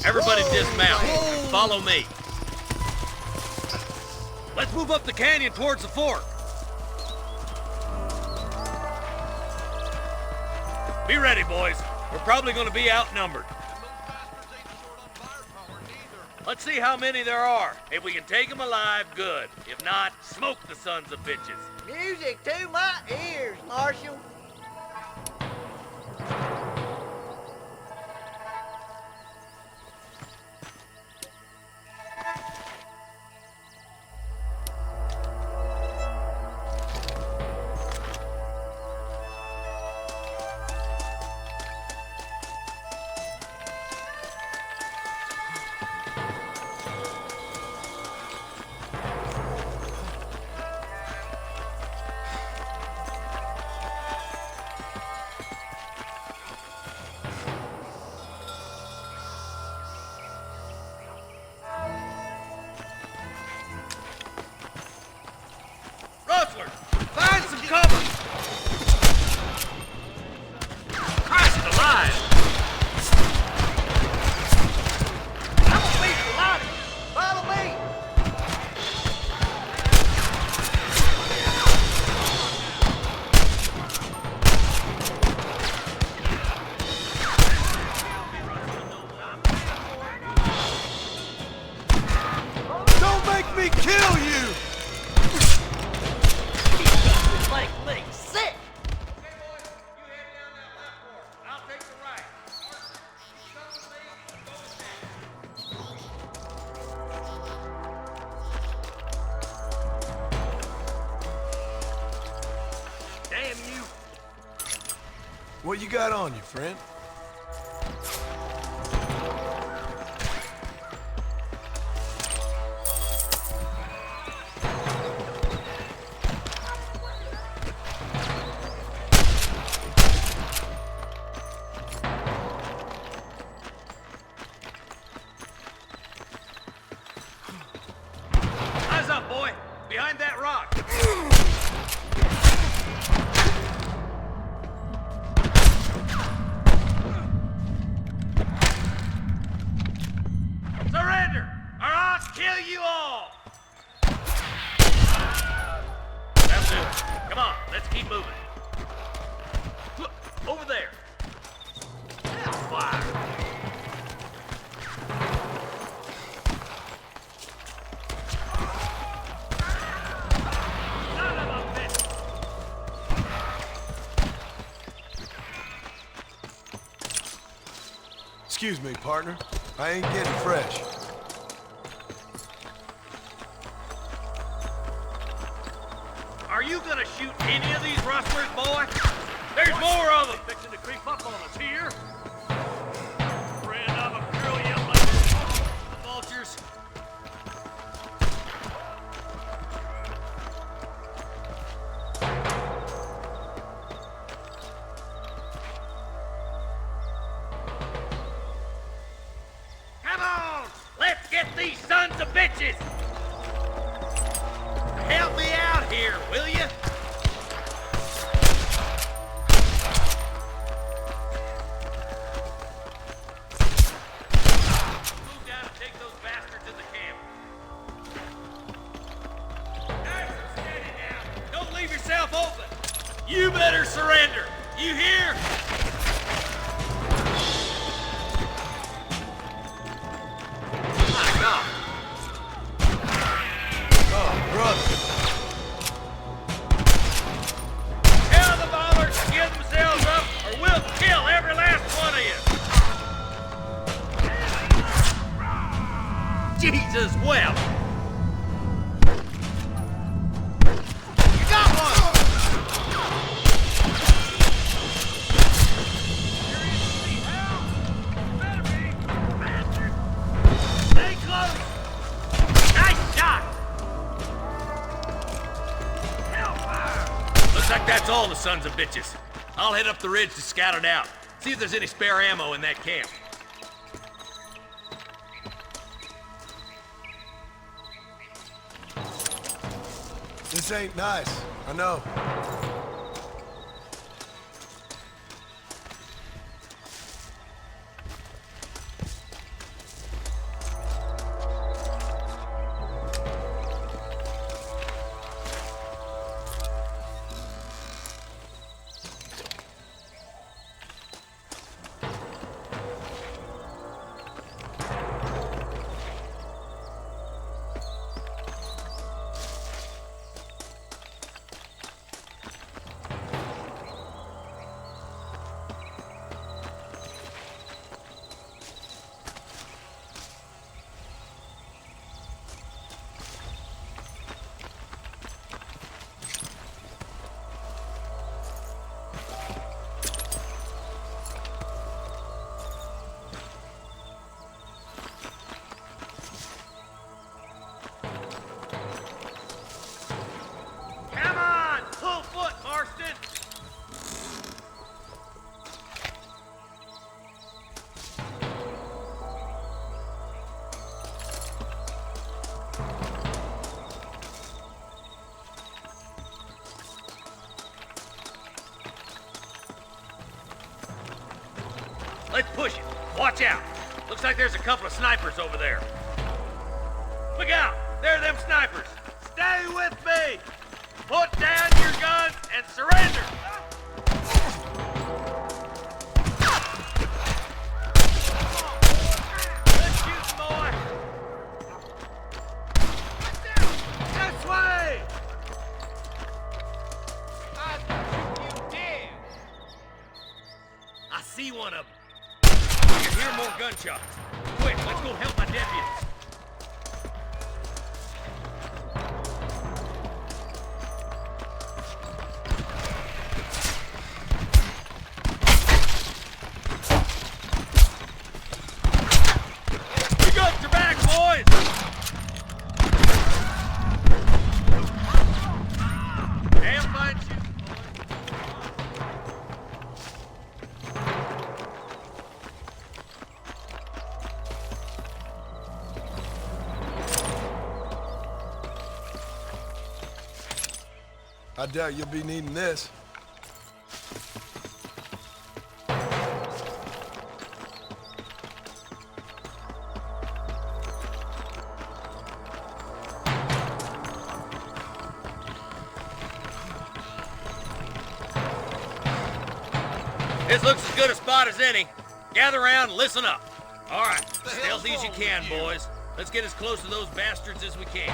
Everybody dismount and follow me. Let's move up the canyon towards the fort. Be ready, boys. We're probably going to be outnumbered. Let's see how many there are. If we can take them alive, good. If not, smoke the sons of bitches. Music to my ears, Marshal. Find some cover! Christ alive! I'm gonna beat the lot of you! Follow me! Don't make me kill you! Sick! I'll take the right. Damn you! What you got on you, friend? Eyes up, boy! Behind that rock! Surrender, or I'll kill you all! That'll do it. Come on, let's keep moving. Look, over there. Now fire. Son of a bitch! Excuse me, partner. I ain't getting fresh. Are you gonna shoot any of these rustlers, boy? There's more of them fixing to creep up on us here. Friend of a girl, you like the vultures. Come on! Let's get these sons of bitches! Help me out here, will you? Move down and take those bastards in the camp. Nice and steady now. Don't leave yourself open. You better surrender. You hear? My God. Oh, brother. Tell the ballers to give themselves up, or we'll kill every last one of you. Jesus wept. You got one. Seriously, Hal? Better be, bastard. Stay close. Nice shot. Hellfire. Looks like that's all the sons of bitches. I'll head up the ridge to scout it out. See if there's any spare ammo in that camp. This ain't nice. I know. Come on, full foot, Marston. Let's push it. Watch out. Looks like there's a couple of snipers over there. Look out! There are them snipers. Stay with me. Put down your guns and surrender. Good shooting, boy. This way. I see one of them. I can hear more gunshots. Quick, let's go help my deputies. You got your back, boys! Damn fine shooting, boys. I doubt you'll be needing this. This looks as good a spot as any. Gather around and listen up. All right, stealthy as you can, boys. Let's get as close to those bastards as we can.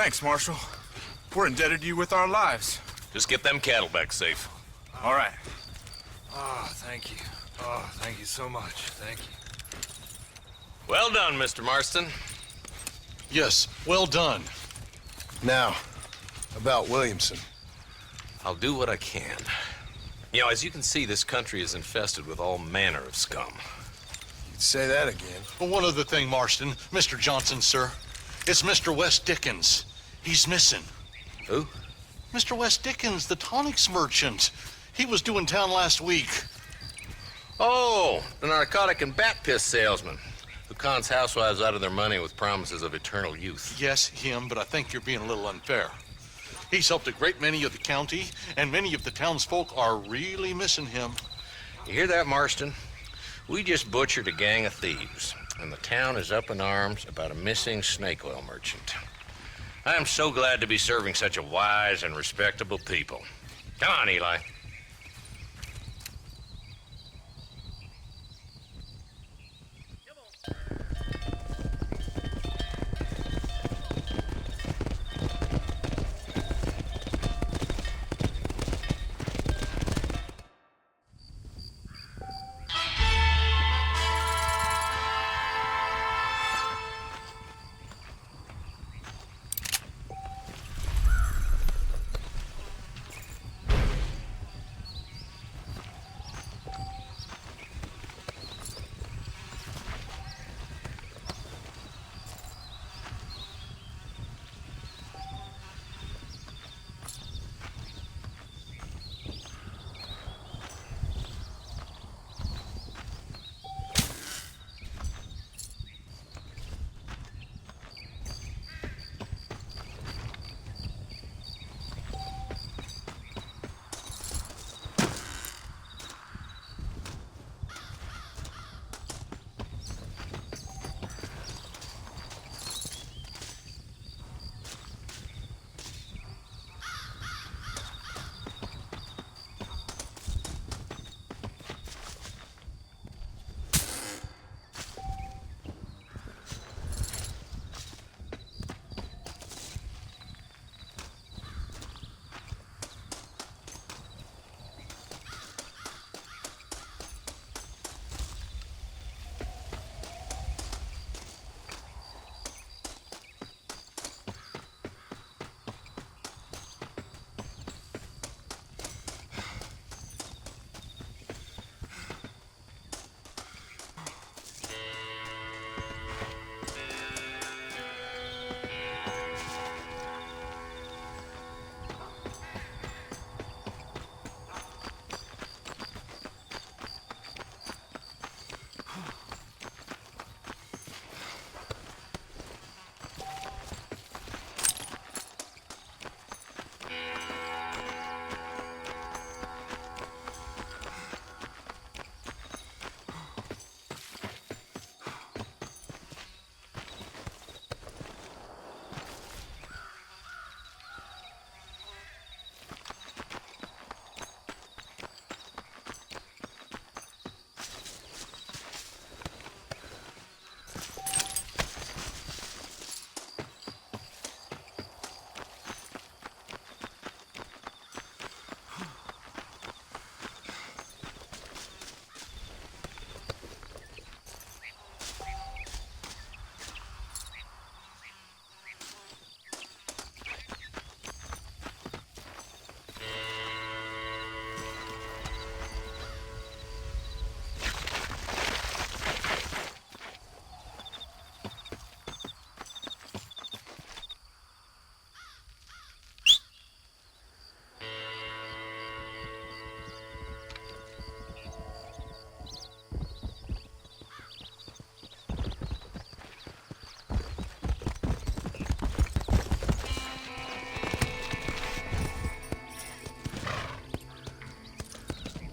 Thanks, Marshal. We're indebted to you with our lives. Just get them cattle back safe. All right. Oh, thank you. Oh, thank you so much. Thank you. Well done, Mr. Marston. Yes, well done. Now, about Williamson. I'll do what I can. You know, as you can see, this country is infested with all manner of scum. You'd say that again. Well, one other thing, Marston. Mr. Johnson, sir. It's Mr. Wes Dickens. He's missing. Who? Mr. Wes Dickens, the tonics merchant. He was due in town last week. Oh, the narcotic and bat piss salesman who cons housewives out of their money with promises of eternal youth. Yes, him, but I think you're being a little unfair. He's helped a great many of the county, and many of the townsfolk are really missing him. You hear that, Marston? We just butchered a gang of thieves, and the town is up in arms about a missing snake oil merchant. I am so glad to be serving such a wise and respectable people. Come on, Eli.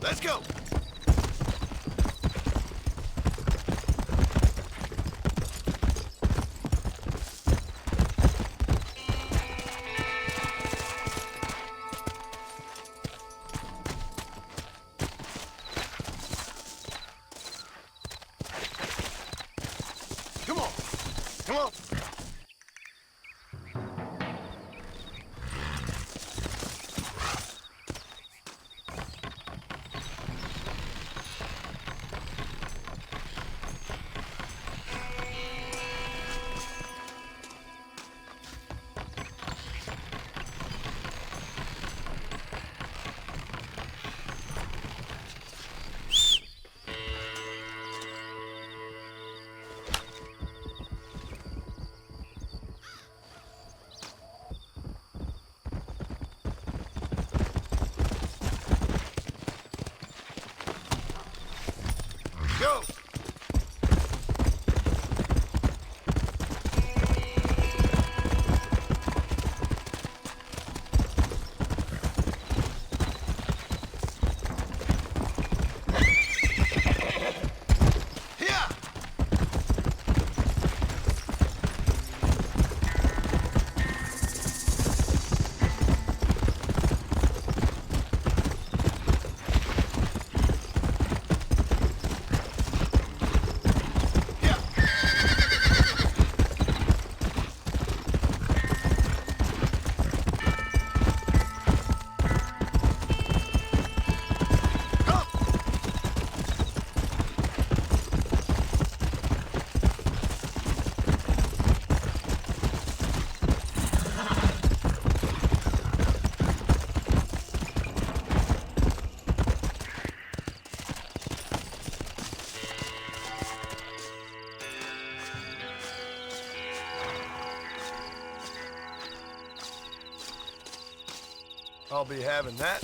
Let's go. Come on. Come on. I'll be having that.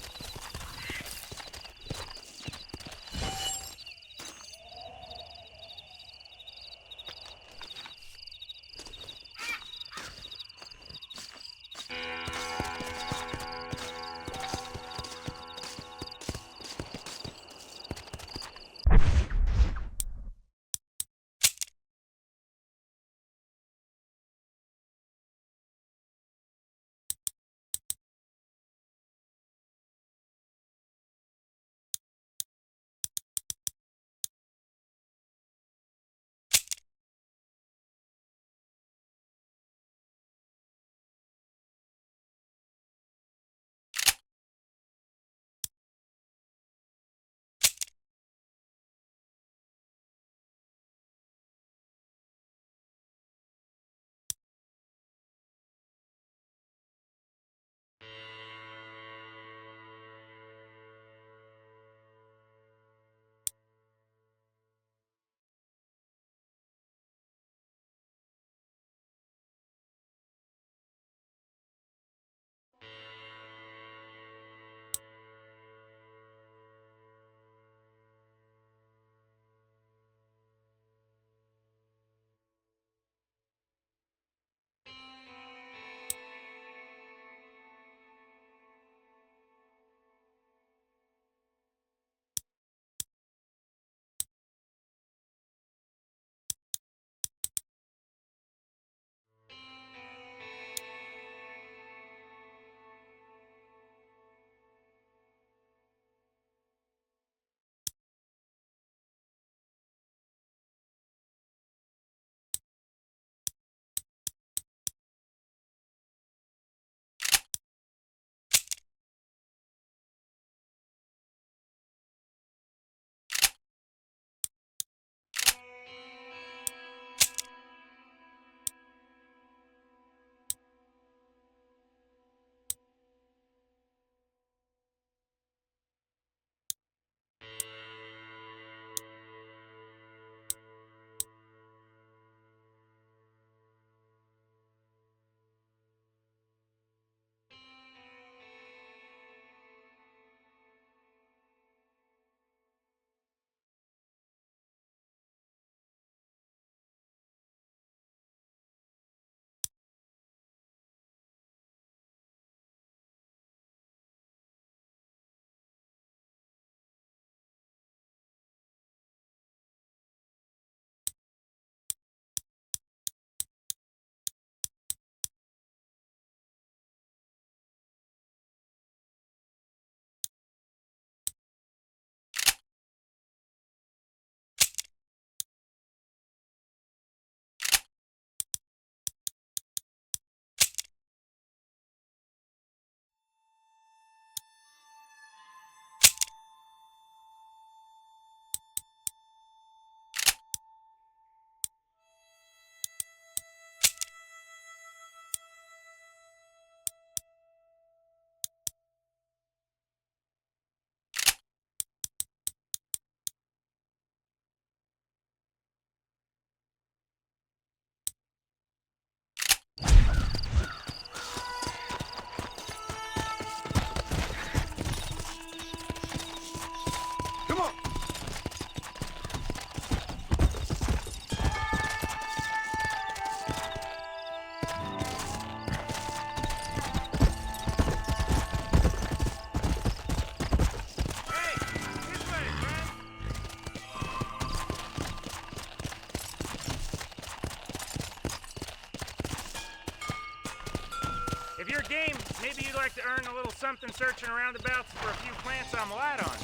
If you're game, maybe you'd like to earn a little something searching roundabouts for a few plants I'm light on.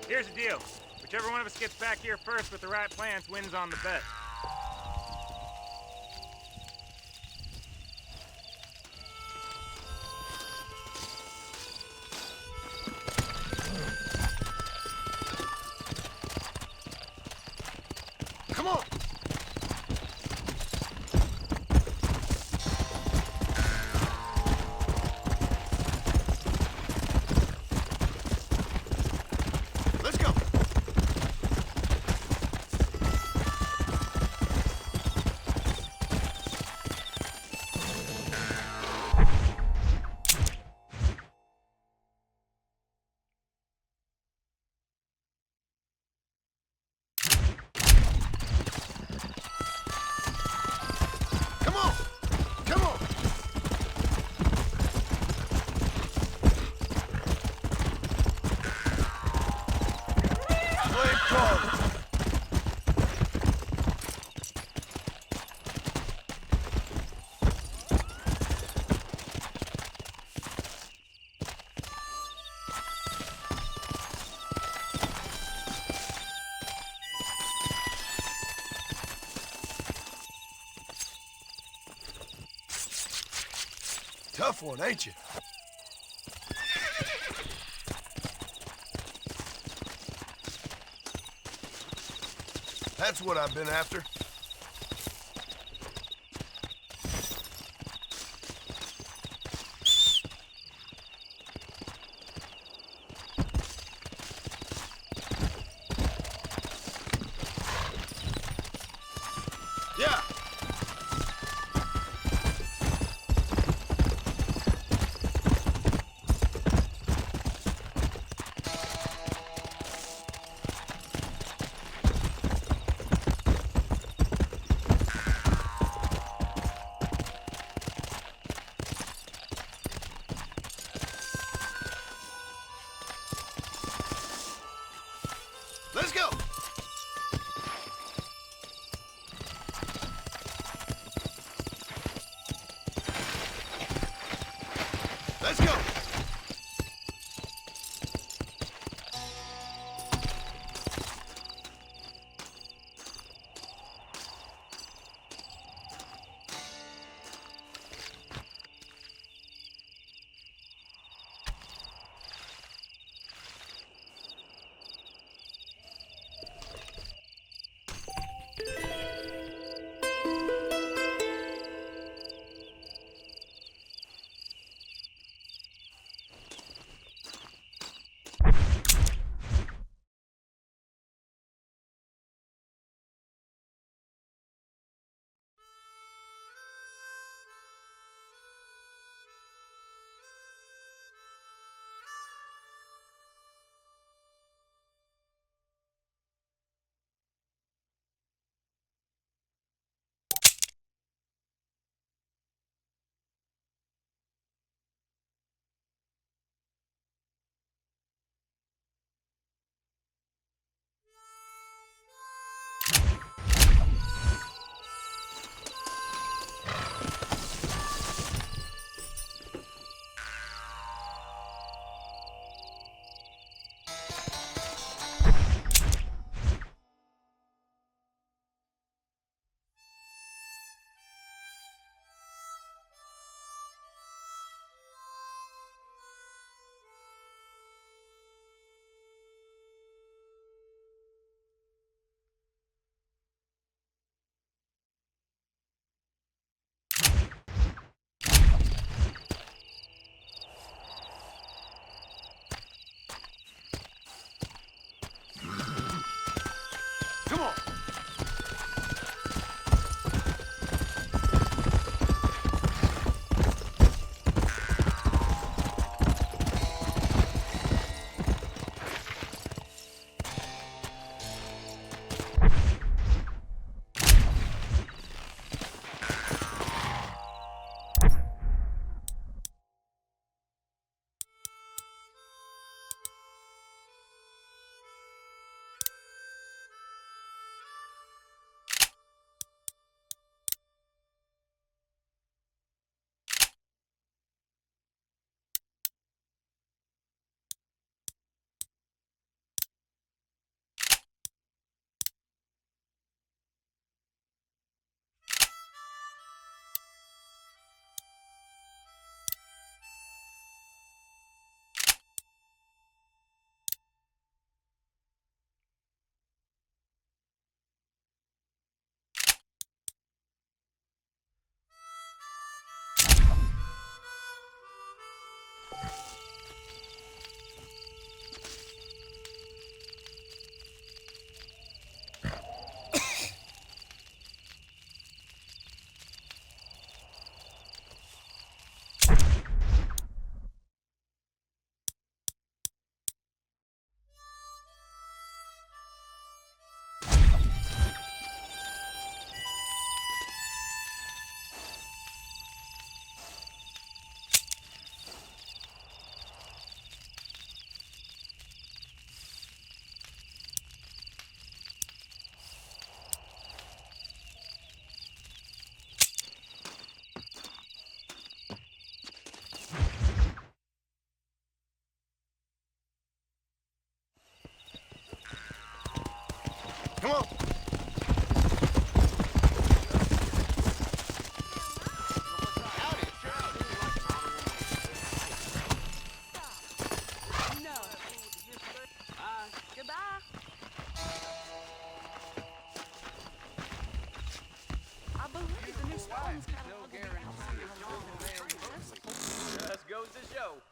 Here's the deal. Whichever one of us gets back here first with the right plants wins on the bet. Come on! Let's go! farther. Tough one, ain't you? That's what I've been after. Yeah. Let's go. Let's go. Come on. Come on. Goodbye. I believe the new spawn's kind of Just goes to show.